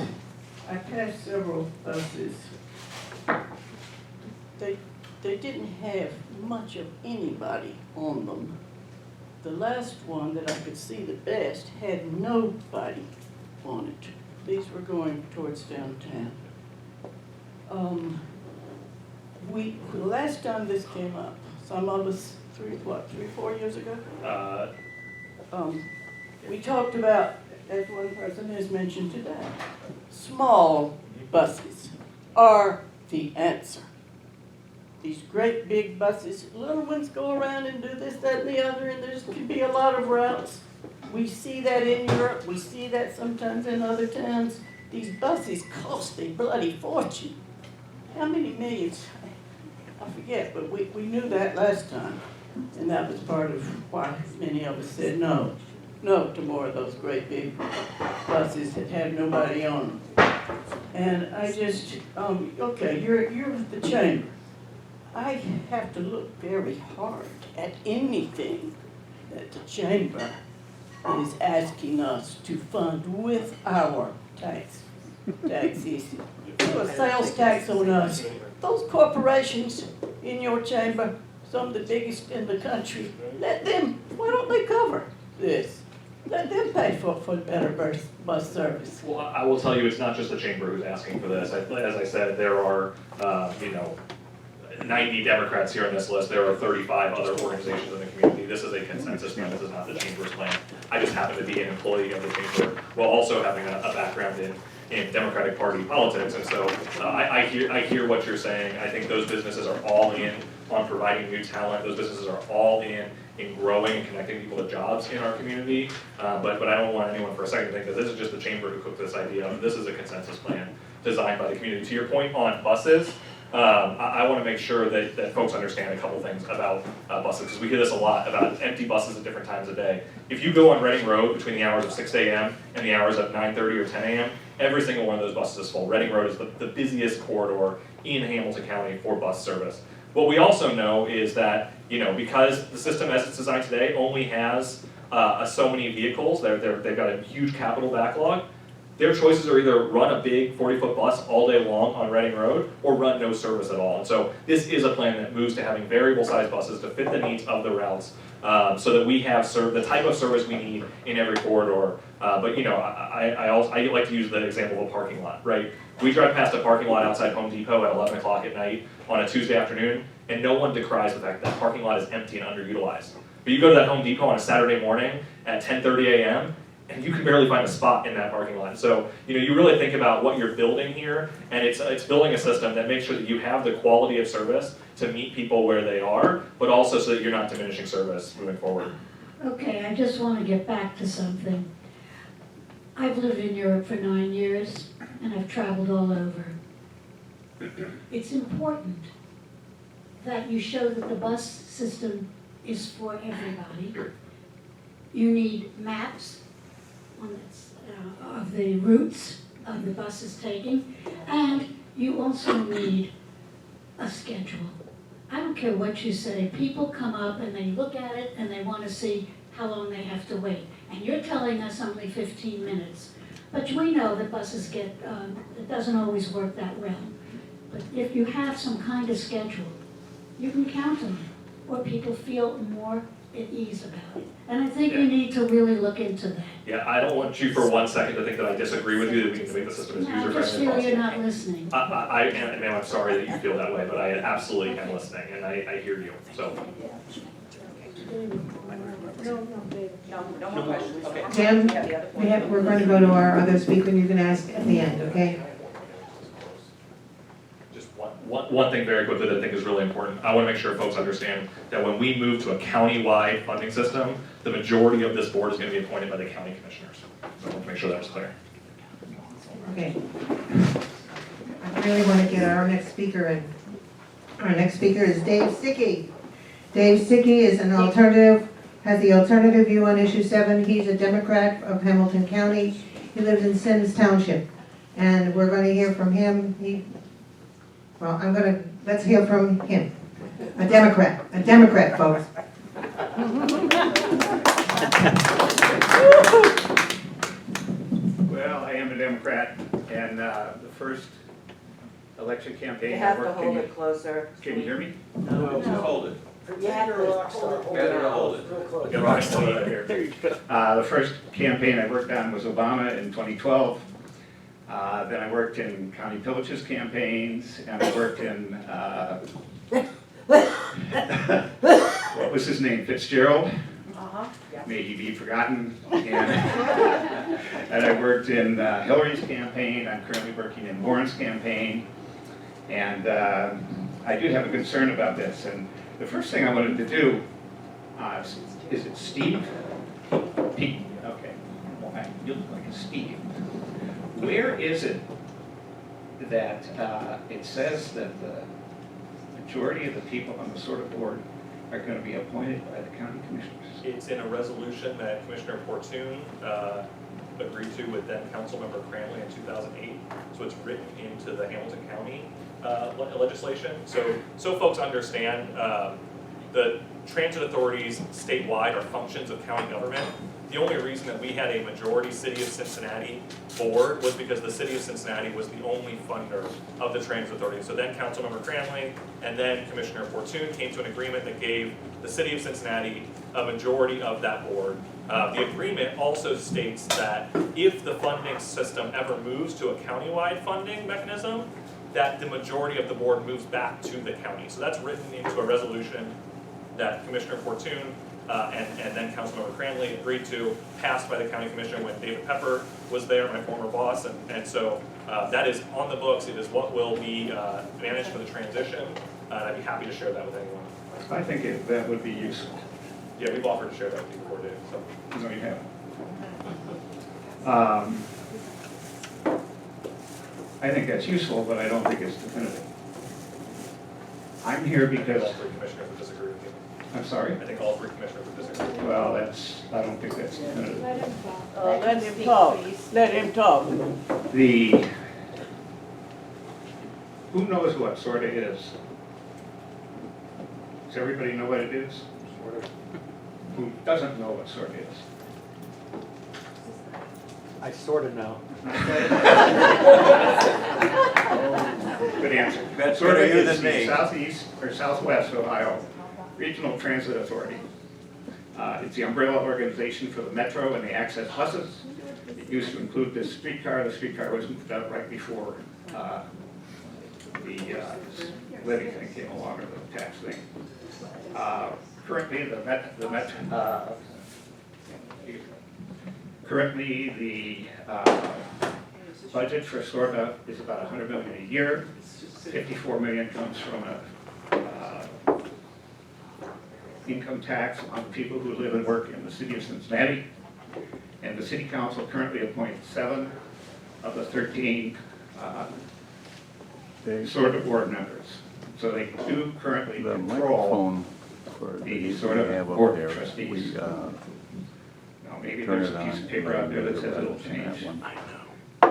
[SPEAKER 5] I passed several buses. They didn't have much of anybody on them. The last one that I could see the best had nobody on it. These were going towards downtown. The last time this came up, some of us, 4 years ago? We talked about, as one person has mentioned today, small buses are the answer. These great big buses, little ones go around and do this, that, and the other, and there can be a lot of routes. We see that in Europe, we see that sometimes in other towns. These buses cost a bloody fortune. How many millions? I forget, but we knew that last time. And that was part of why many of us said no to more of those great big buses that had nobody on them. And I just, okay, you're the chamber. I have to look very hard at anything that the chamber is asking us to fund with our taxes. Put a sales tax on us. Those corporations in your chamber, some of the biggest in the country, why don't they cover this? Let them pay for better bus service.
[SPEAKER 11] Well, I will tell you, it's not just the chamber who's asking for this. As I said, there are, 90 Democrats here on this list. There are 35 other organizations in the community. This is a consensus plan. This is not the chamber's plan. I just happen to be an employee of the chamber while also having a background in Democratic Party politics. And so I hear what you're saying. I think those businesses are all in on providing new talent. Those businesses are all in growing and connecting people to jobs in our community. But I don't want anyone for a second to think that this is just the chamber who cooked this idea up. This is a consensus plan designed by the community. To your point on buses, I want to make sure that folks understand a couple things about buses, because we hear this a lot about empty buses at different times of day. If you go on Reading Road between the hours of 6 a.m. and the hours of 9:30 or 10 a.m., every single one of those buses is full. Reading Road is the busiest corridor in Hamilton County for bus service. What we also know is that, because the system as it's designed today only has so many vehicles, they've got a huge capital backlog, their choices are either run a big 40-foot bus all day long on Reading Road or run no service at all. And so this is a plan that moves to having variable size buses to fit the needs of the routes, so that we have the type of service we need in every corridor. But I like to use the example of a parking lot, right? We drive past a parking lot outside Home Depot at 11 o'clock at night on a Tuesday afternoon, and no one decries the fact that that parking lot is empty and underutilized. But you go to that Home Depot on a Saturday morning at 10:30 a.m., and you can barely find a spot in that parking lot. So, you really think about what you're building here, and it's building a system that makes sure that you have the quality of service to meet people where they are, but also so that you're not diminishing service moving forward.
[SPEAKER 13] Okay, I just want to get back to something. I've lived in Europe for 9 years, and I've traveled all over. It's important that you show that the bus system is for everybody. You need maps of the routes of the buses taking, and you also need a schedule. I don't care what you say, people come up and they look at it and they want to see how long they have to wait. And you're telling us only 15 minutes. But we know that buses it doesn't always work that well. But if you have some kind of schedule, you can count them, or people feel more at ease about it. And I think you need to really look into that.
[SPEAKER 11] Yeah, I don't want you for 1 second to think that I disagree with you, that we need to make the system as
[SPEAKER 13] No, I
[SPEAKER 11] user-friendly
[SPEAKER 13] just
[SPEAKER 11] as
[SPEAKER 13] feel
[SPEAKER 11] possible.
[SPEAKER 13] you're not listening.
[SPEAKER 11] Ma'am, I'm sorry that you feel that way, but I absolutely am listening, and I hear you, so.
[SPEAKER 15] No more questions.
[SPEAKER 1] Jim, we're going to go to our other speaker, and you can ask at the end, okay?
[SPEAKER 11] Just one thing very quickly that I think is really important. I want to make sure folks understand that when we move to a county-wide funding system, the majority of this board is going to be appointed by the county commissioners. So I want to make sure that's clear.
[SPEAKER 1] Okay. I really want to get our next speaker in. Our next speaker is Dave Stickey. Dave Stickey is has the alternative view on issue 7. He's a Democrat of Hamilton County. He lives in Sims Township. And we're going to hear from him. Let's hear from him. A Democrat, folks.
[SPEAKER 16] Well, I am a Democrat, and the first election campaign
[SPEAKER 2] You
[SPEAKER 16] I
[SPEAKER 2] have to
[SPEAKER 16] worked
[SPEAKER 2] hold
[SPEAKER 16] in.
[SPEAKER 2] it closer.
[SPEAKER 16] Can you hear me?
[SPEAKER 9] No.
[SPEAKER 8] Just hold it.
[SPEAKER 2] You have to
[SPEAKER 8] Better hold it.
[SPEAKER 9] Real close.
[SPEAKER 16] Get right here. The first campaign I worked on was Obama in 2012. Then I worked in Connie Pillich's campaigns, and I worked in, what was his name, Fitzgerald? May he be forgotten. And I worked in Hillary's campaign. I'm currently working in Warren's campaign. And I do have a concern about this. And the first thing I wanted to do, is it Steve? Pete, okay. Well, you look like a Steve. Where is it that it says that the majority of the people on the SORTA board are going to be appointed by the county commissioners?
[SPEAKER 11] It's in a resolution that Commissioner Fortune agreed to with then Councilmember Cranley in 2008. So it's written into the Hamilton County legislation. So folks understand, the transit authorities statewide are functions of county government. The only reason that we had a majority City of Cincinnati board was because the City of Cincinnati was the only funder of the transit authority. So then Councilmember Cranley and then Commissioner Fortune came to an agreement that gave the City of Cincinnati a majority of that board. The agreement also states that if the funding system ever moves to a countywide funding mechanism, that the majority of the board moves back to the county. So that's written into a resolution that Commissioner Fortune and then Councilmember Cranley agreed to, passed by the county commission when David Pepper was there, my former boss, and so that is on the books. It is what will be managed for the transition, and I'd be happy to share that with anyone.
[SPEAKER 16] I think that would be useful.
[SPEAKER 11] Yeah, we've offered to share that with you before, Dave, so.
[SPEAKER 16] No, you haven't. I think that's useful, but I don't think it's definitive. I'm here because,
[SPEAKER 11] All three commissioners would disagree with you.
[SPEAKER 16] I'm sorry?
[SPEAKER 11] I think all three commissioners would disagree.
[SPEAKER 16] Well, I don't think that's definitive.
[SPEAKER 5] Let him talk, let him talk.
[SPEAKER 16] Who knows what SORTA is? Does everybody know what it is? Who doesn't know what SORTA is?
[SPEAKER 9] I sort of know.
[SPEAKER 16] Good answer.
[SPEAKER 9] That's
[SPEAKER 16] SORTA
[SPEAKER 9] better you
[SPEAKER 16] is
[SPEAKER 9] than
[SPEAKER 16] the
[SPEAKER 9] me.
[SPEAKER 16] Southeast or Southwest Ohio Regional Transit Authority. It's the umbrella organization for the metro and the access buses. It used to include the streetcar. The streetcar was moved out right before the levy thing came along, or the tax thing. Currently, the budget for SORTA is about $100 million a year. 54 million comes from income tax on people who live and work in the city of Cincinnati. And the city council currently appoints 7 of the 13 SORTA board members. So they do currently control the SORTA board of trustees. Now, maybe there's a piece of paper out there that says it'll change. I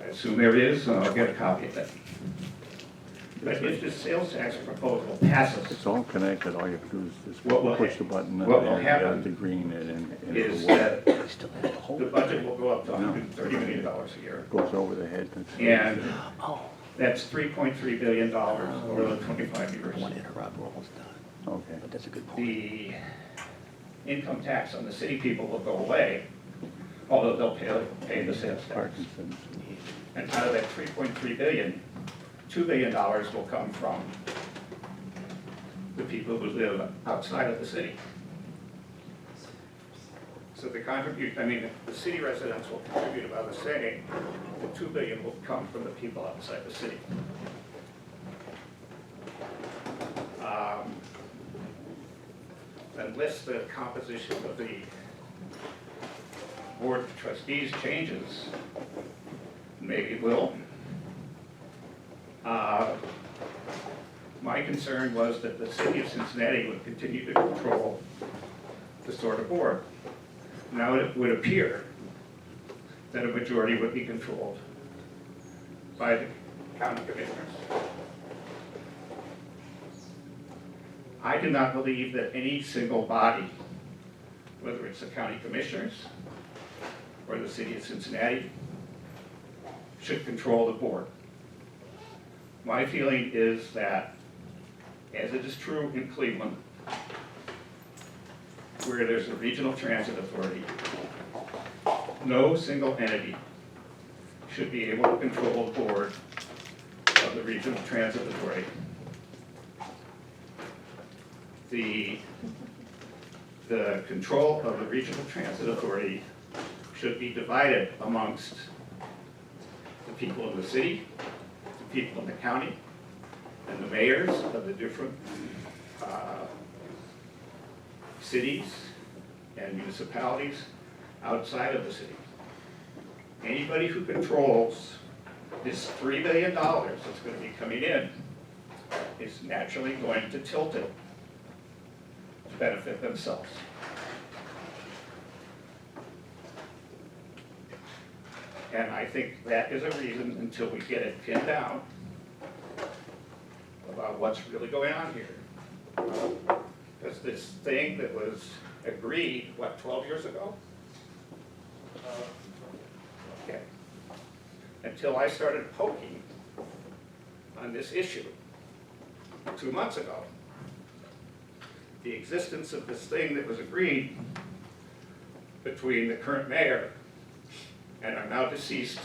[SPEAKER 16] assume there is, and I'll get a copy of it. But if this sales tax proposal passes,
[SPEAKER 17] It's all connected, all you have to do is
[SPEAKER 16] What will
[SPEAKER 17] just push the button and
[SPEAKER 16] what will
[SPEAKER 17] you
[SPEAKER 16] happen
[SPEAKER 17] got the green and
[SPEAKER 16] is
[SPEAKER 17] it'll
[SPEAKER 16] that the budget will go up to $130 million a year.
[SPEAKER 17] goes over the head.
[SPEAKER 16] And that's $3.3 billion over the 25 years.
[SPEAKER 17] Okay.
[SPEAKER 9] That's a good point.
[SPEAKER 16] The income tax on the city people will go away, although they'll pay the sales tax.
[SPEAKER 17] Parkinson's.
[SPEAKER 16] And out of that $3.3 billion, $2 billion will come from the people who live outside of the city. So the city residents will contribute about the same. The $2 billion will come from the people outside the city. Unless the composition of the board of trustees changes, maybe it will. My concern was that the city of Cincinnati would continue to control the SORTA board. Now it would appear that a majority would be controlled by the county commissioners. I do not believe that any single body, whether it's the county commissioners or the city of Cincinnati, should control the board. My feeling is that, as it is true in Cleveland, where there's a regional transit authority, no single entity should be able to control the board of the regional transit authority. The control of the regional transit authority should be divided amongst the people in the city, the people in the county, and the mayors of the different cities and municipalities outside of the city. Anybody who controls this $3 billion that's going to be coming in is naturally going to tilt it to benefit themselves. And I think that is a reason, until we get it pinned down, about what's really going on here. Because this thing that was agreed, 12 years ago? Okay. Until I started poking on this issue 2 months ago, the existence of this thing that was agreed between the current mayor and our now deceased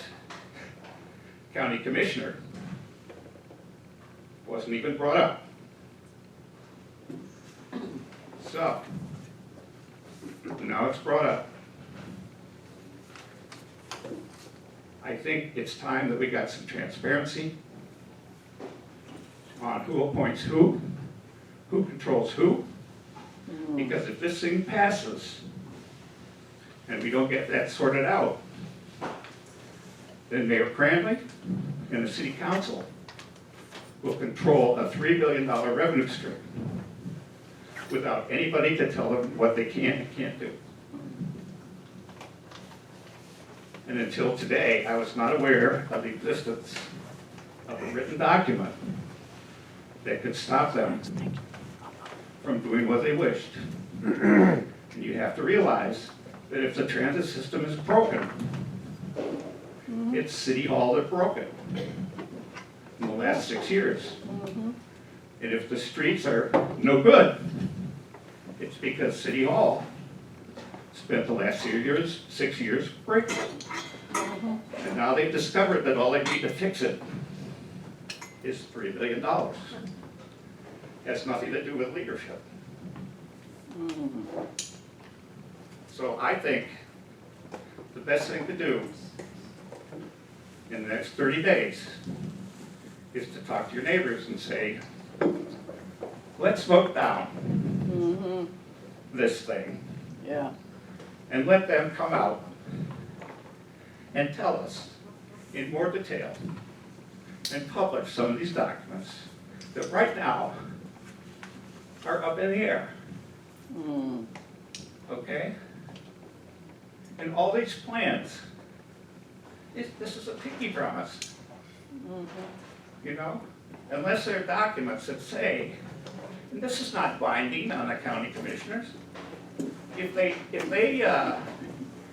[SPEAKER 16] county commissioner wasn't even brought up. So, now it's brought up. I think it's time that we got some transparency on who appoints who controls who. Because if this thing passes and we don't get that sorted out, then Mayor Cranley and the city council will control a $3 billion revenue stream without anybody to tell them what they can and can't do. And until today, I was not aware of the existence of a written document that could stop them from doing what they wished. And you have to realize that if the transit system is broken, it's City Hall that broke it in the last 6 years. And if the streets are no good, it's because City Hall spent the last 6 years breaking it. And now they've discovered that all they need to fix it is $3 billion. Has nothing to do with leadership. So I think the best thing to do in the next 30 days is to talk to your neighbors and say, let's vote down this thing.
[SPEAKER 5] Yeah.
[SPEAKER 16] And let them come out and tell us in more detail and publish some of these documents that right now are up in the air. Okay? And all these plans, this is a pinky promise. You know? Unless there are documents that say, and this is not binding on the county commissioners, if they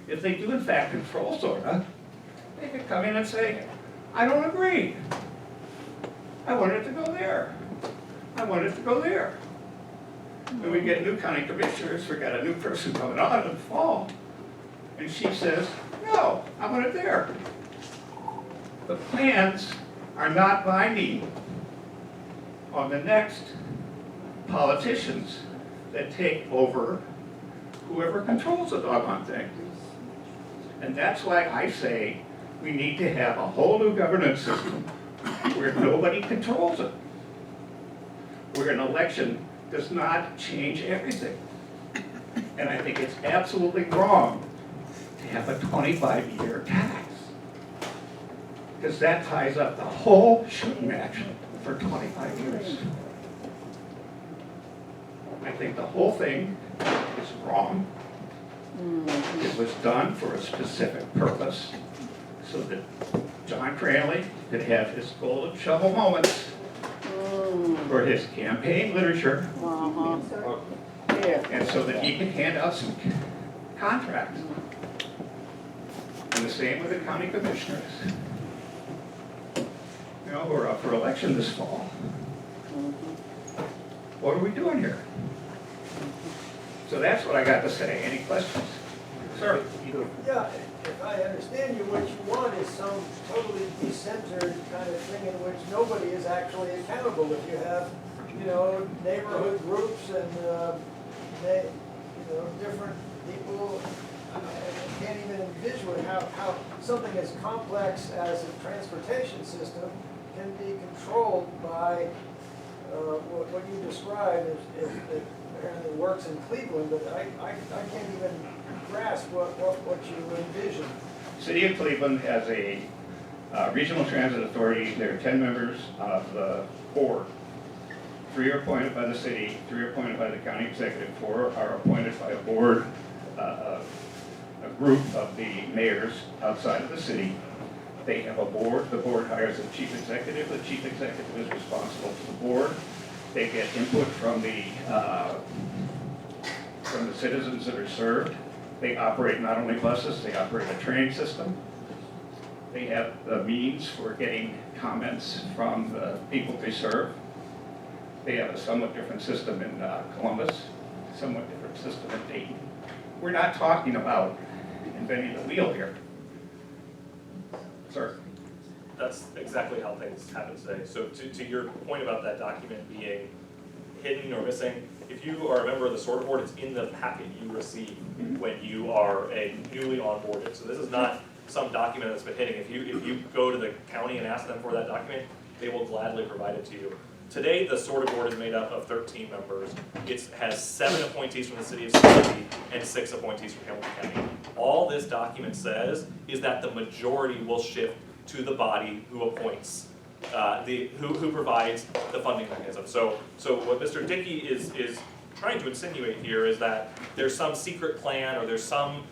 [SPEAKER 16] do in fact control SORTA, they could come in and say, I don't agree. I want it to go there. I want it to go there. When we get new county commissioners, we got a new person coming on in the fall, and she says, no, I want it there. The plans are not binding on the next politicians that take over whoever controls the doggone thing. And that's why I say we need to have a whole new governance system where nobody controls it. Where an election does not change everything. And I think it's absolutely wrong to have a 25-year tax. Because that ties up the whole shooting match for 25 years. I think the whole thing is wrong. It was done for a specific purpose, so that John Cranley could have his golden shovel moments for his campaign literature, and so that he could hand out some contracts. And the same with the county commissioners, you know, who are up for election this fall. What are we doing here? So that's what I got to say. Any questions? Sir?
[SPEAKER 9] Yeah, if I understand you, what you want is some totally decentered kind of thing in which nobody is actually accountable. If you have, you know, neighborhood groups and, different people, I can't even envision how something as complex as a transportation system can be controlled by what you described as apparently works in Cleveland, but I can't even grasp what you envision.
[SPEAKER 16] City of Cleveland has a regional transit authority. There are 10 members of the board. 3 are appointed by the city, 3 are appointed by the county executive, 4 are appointed by a board, a group of the mayors outside of the city. They have a board. The board hires a chief executive. The chief executive is responsible to the board. They get input from the citizens that are served. They operate not only buses, they operate a train system. They have the means for getting comments from the people they serve. They have a somewhat different system in Columbus, somewhat different system in Dayton. We're not talking about inventing the wheel here. Sir?
[SPEAKER 11] That's exactly how things happen today. So to your point about that document being hidden or missing, if you are a member of the SORTA board, it's in the packet you receive when you are a newly onboarded. So this is not some document that's been hitting. If you go to the county and ask them for that document, they will gladly provide it to you. Today, the SORTA board is made up of 13 members. It has 7 appointees from the city of Cincinnati and 6 appointees from Hamilton County. All this document says is that the majority will shift to the body who appoints, who provides the funding mechanism. So what Mr. Dickey is trying to insinuate here is that there's some secret plan or there's some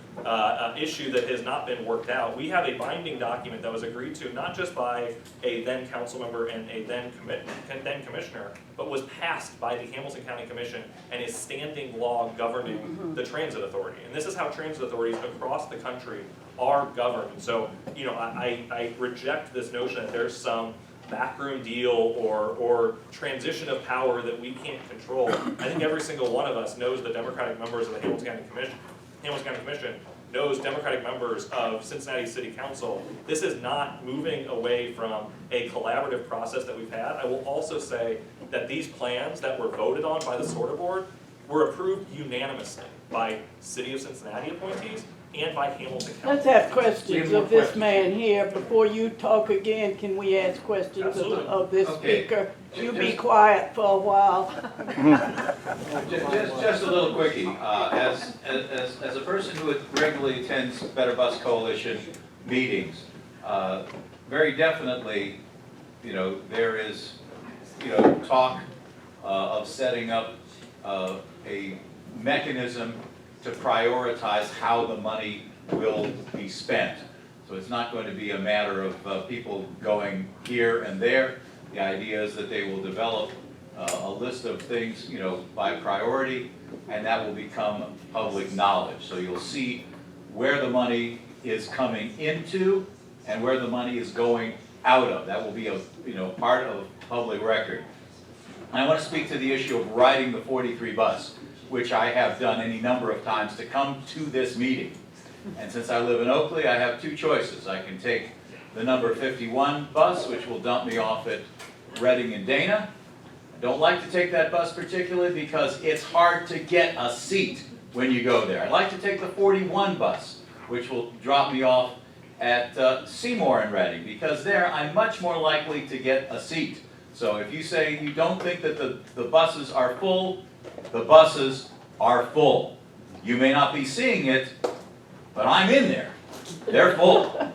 [SPEAKER 11] issue that has not been worked out. We have a binding document that was agreed to not just by a then council member and a then commissioner, but was passed by the Hamilton County Commission and is standing law governing the transit authority. And this is how transit authorities across the country are governed. And so, you know, I reject this notion that there's some backroom deal or transition of power that we can't control. I think every single one of us knows the Democratic members of the Hamilton County Commission knows Democratic members of Cincinnati City Council. This is not moving away from a collaborative process that we've had. I will also say that these plans that were voted on by the SORTA board were approved unanimously by City of Cincinnati appointees and by Hamilton County.
[SPEAKER 5] Let's have questions of this man here. Before you talk again, can we ask questions of this speaker? You be quiet for a while.
[SPEAKER 8] Just a little quickie. As a person who regularly attends Better Bus Coalition meetings, very definitely, you know, there is, you know, talk of setting up a mechanism to prioritize how the money will be spent. So it's not going to be a matter of people going here and there. The idea is that they will develop a list of things, you know, by priority, and that will become public knowledge. So you'll see where the money is coming into and where the money is going out of. That will be a, you know, part of public record. I want to speak to the issue of riding the 43 bus, which I have done any number of times to come to this meeting. And since I live in Oakley, I have two choices. I can take the number 51 bus, which will dump me off at Reading and Dana. I don't like to take that bus particularly because it's hard to get a seat when you go there. I like to take the 41 bus, which will drop me off at Seymour and Reading, because there I'm much more likely to get a seat. So if you say you don't think that the buses are full, the buses are full. You may not be seeing it, but I'm in there. They're full.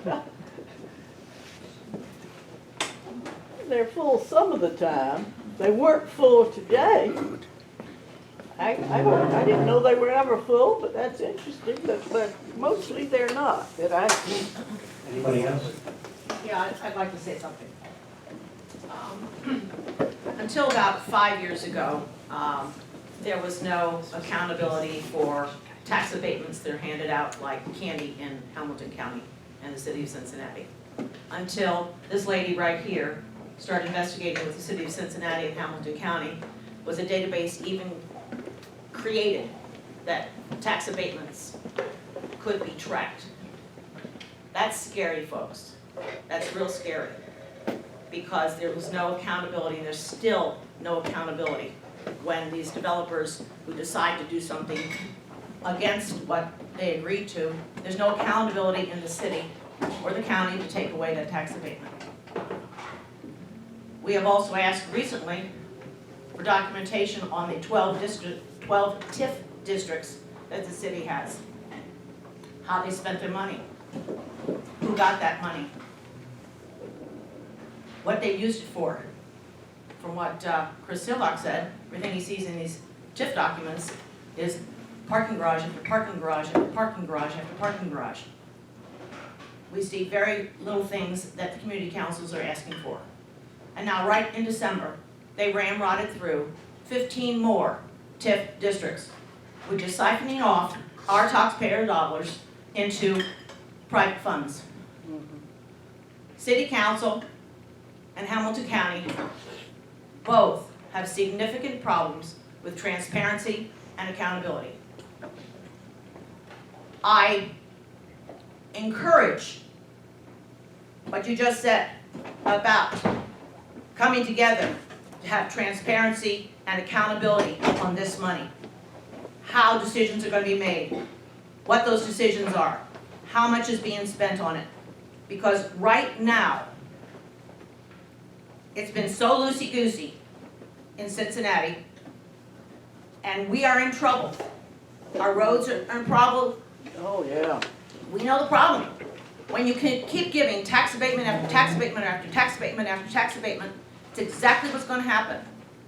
[SPEAKER 5] They're full some of the time. They weren't full today. I didn't know they were ever full, but that's interesting. But mostly they're not. That I see.
[SPEAKER 12] Anybody else?
[SPEAKER 18] Yeah, I'd like to say something. Until about 5 years ago, there was no accountability for tax abatements that are handed out like candy in Hamilton County and the city of Cincinnati. Until this lady right here started investigating with the city of Cincinnati and Hamilton County, was a database even created that tax abatements could be tracked. That's scary, folks. That's real scary, because there was no accountability, and there's still no accountability when these developers who decide to do something against what they agreed to. There's no accountability in the city or the county to take away that tax abatement. We have also asked recently for documentation on the 12 TIF districts that the city has. How they spent their money, who got that money, what they used it for. From what Chris Sillock said, everything he sees in these TIF documents is parking garage after parking garage after parking garage after parking garage. We see very little things that the community councils are asking for. And now right in December, they ramrodded through 15 more TIF districts, which is siphoning off our taxpayer dollars into private funds. City Council and Hamilton County both have significant problems with transparency and accountability. I encourage what you just said about coming together to have transparency and accountability on this money. How decisions are gonna be made, what those decisions are, how much is being spent on it. Because right now, it's been so loosey-goosey in Cincinnati, and we are in trouble. Our roads are in trouble.
[SPEAKER 5] Oh, yeah.
[SPEAKER 18] We know the problem. When you can keep giving tax abatement after tax abatement after tax abatement after tax abatement, it's exactly what's gonna happen.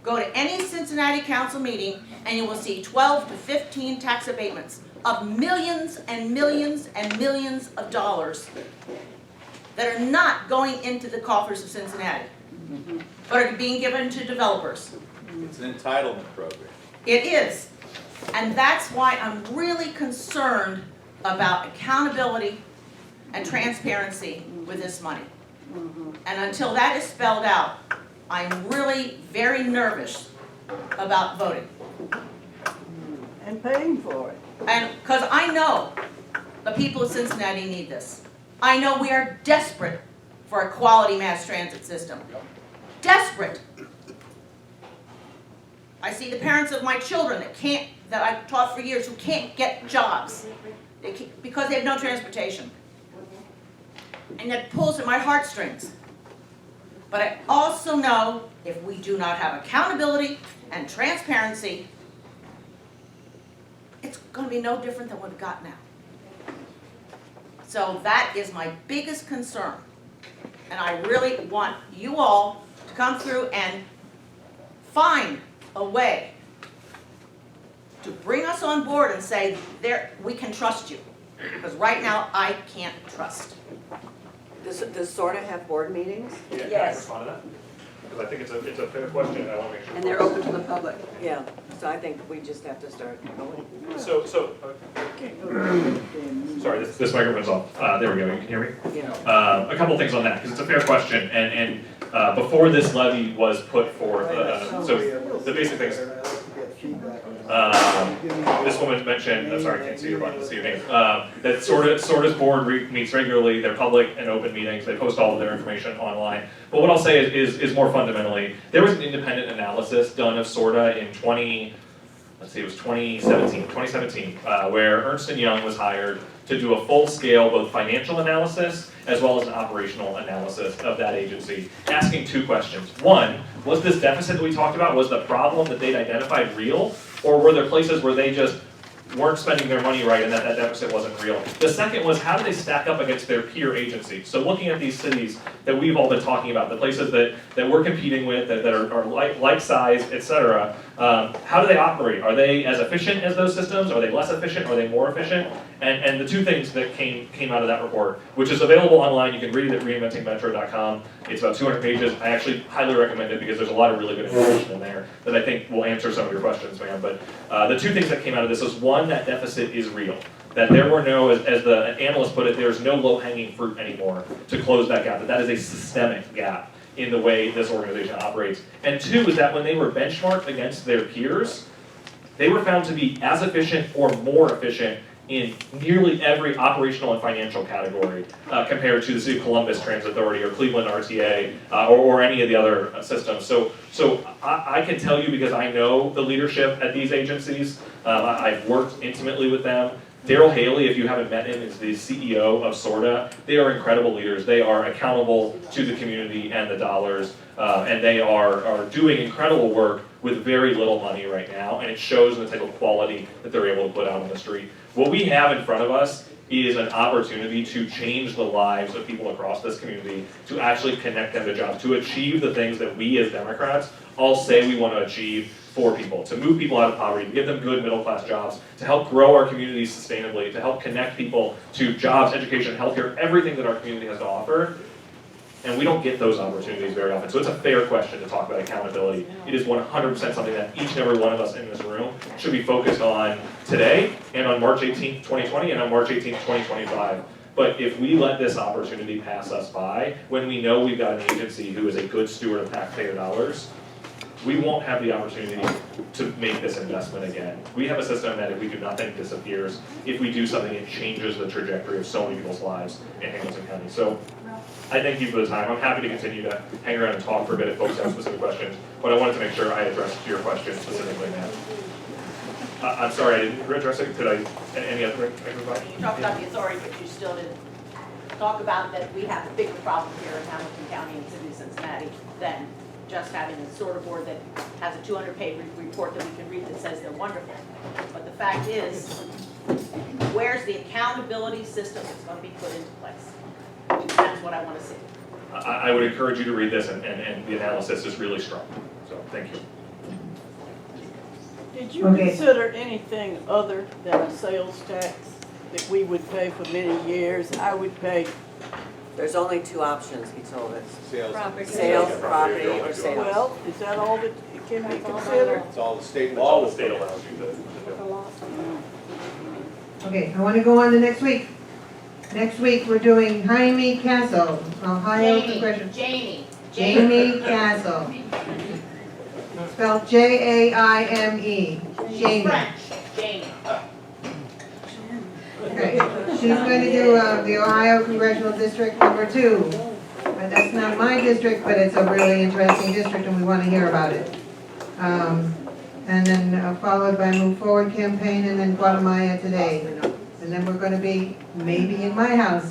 [SPEAKER 18] Go to any Cincinnati council meeting and you will see 12 to 15 tax abatements of millions and millions and millions of dollars that are not going into the coffers of Cincinnati, but are being given to developers.
[SPEAKER 8] It's an entitlement program.
[SPEAKER 18] It is. And that's why I'm really concerned about accountability and transparency with this money. And until that is spelled out, I'm really very nervous about voting.
[SPEAKER 5] And paying for it.
[SPEAKER 18] And, because I know the people of Cincinnati need this. I know we are desperate for a quality mass transit system. Desperate. I see the parents of my children that I've taught for years who can't get jobs because they have no transportation. And that pulls at my heartstrings. But I also know if we do not have accountability and transparency, it's going to be no different than what we've got now. So that is my biggest concern. And I really want you all to come through and find a way to bring us on board and say, we can trust you. Because right now, I can't trust.
[SPEAKER 2] Does SORTA have board meetings?
[SPEAKER 11] Yeah, can I
[SPEAKER 18] Yes.
[SPEAKER 11] respond to that? Because I think it's a fair question, and I want to make sure.
[SPEAKER 2] And they're open to the public? Yeah, so I think we just have to start going.
[SPEAKER 11] So, sorry, this microphone's off. There we go, you can hear me?
[SPEAKER 2] Yeah.
[SPEAKER 11] A couple things on that, because it's a fair question, and before this levy was put forth, so the basic things. This woman mentioned, I'm sorry, I can't see your button this evening, that SORTA's board meets regularly, they're public and open meetings, they post all of their information online. But what I'll say is more fundamentally, there was an independent analysis done of SORTA in 2017, where Ernst & Young was hired to do a full-scale both financial analysis as well as an operational analysis of that agency, asking two questions. One, was this deficit that we talked about, was the problem that they'd identified real, or were there places where they just weren't spending their money right and that deficit wasn't real? The second was, how do they stack up against their peer agencies? So looking at these cities that we've all been talking about, the places that we're competing with, that are like size, et cetera, how do they operate? Are they as efficient as those systems? Are they less efficient? Are they more efficient? And the two things that came out of that report, which is available online, you can read it at reinventingmetro.com. It's about 200 pages. I actually highly recommend it because there's a lot of really good information in there that I think will answer some of your questions, ma'am. But the two things that came out of this is, one, that deficit is real. That there were no, as the analyst put it, there's no low-hanging fruit anymore to close that gap. That is a systemic gap in the way this organization operates. And two is that when they were benchmarked against their peers, they were found to be as efficient or more efficient in nearly every operational and financial category compared to the City of Columbus Transit Authority or Cleveland RTA or any of the other systems. So I can tell you, because I know the leadership at these agencies, I've worked intimately with them. Daryl Haley, if you haven't met him, is the CEO of SORTA. They are incredible leaders. They are accountable to the community and the dollars, and they are doing incredible work with very little money right now, and it shows in the type of quality that they're able to put out on the street. What we have in front of us is an opportunity to change the lives of people across this community, to actually connect them to jobs, to achieve the things that we as Democrats all say we want to achieve for people, to move people out of poverty, to give them good middle-class jobs, to help grow our communities sustainably, to help connect people to jobs, education, healthcare, everything that our community has to offer. And we don't get those opportunities very often. So it's a fair question to talk about accountability. It is 100% something that each and every one of us in this room should be focused on today and on March 18th, 2020 and on March 18th, 2025. But if we let this opportunity pass us by, when we know we've got an agency who is a good steward of taxpayer dollars, we won't have the opportunity to make this investment again. We have a system that if we do nothing, disappears. If we do something, it changes the trajectory of so many people's lives in Hamilton County. So I thank you for the time. I'm happy to continue to hang around and talk for a bit if folks have specific questions, but I wanted to make sure I addressed your question specifically, ma'am. I'm sorry, I didn't address it. Could I, any other, everybody?
[SPEAKER 18] You talked about the authority, but you still didn't talk about that we have a bigger problem here in Hamilton County and City of Cincinnati than just having a sort of board that has a 200-page report that we can read that says they're wonderful. But the fact is, where's the accountability system that's going to be put into place? That's what I want to see.
[SPEAKER 11] I would encourage you to read this, and the analysis is really strong. So, thank you.
[SPEAKER 5] Did you consider anything other than a sales tax that we would pay for many years? I would pay.
[SPEAKER 2] There's only two options, he told us.
[SPEAKER 8] Sales.
[SPEAKER 2] Sales, property, or sales.
[SPEAKER 5] Well, is that all that it can be considered?
[SPEAKER 8] It's all the state
[SPEAKER 11] That's all
[SPEAKER 8] law.
[SPEAKER 11] the state allows you to do.
[SPEAKER 1] Okay, I want to go on to next week. Next week, we're doing Jaime Castle, Ohio Congressional. Jamie Castle. Spelled Jaime. Jamie.
[SPEAKER 18] French, Jamie.
[SPEAKER 1] Okay, she's going to do the Ohio Congressional District number 2. That's not my district, but it's a really interesting district and we want to hear about it. And then followed by Move Forward campaign and then Guatemala Today. And then we're going to be maybe in my house.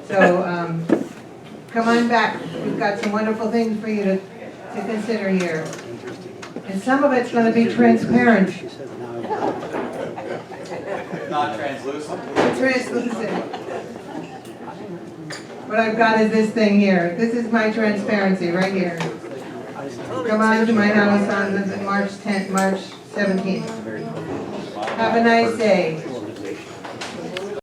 [SPEAKER 1] So come on back. We've got some wonderful things for you to consider here. And some of it's going to be transparent.
[SPEAKER 8] Not translucent.
[SPEAKER 1] Translucent. What I've got is this thing here. This is my transparency right here. Come on to my house on March 10th, March 17th. Have a nice day.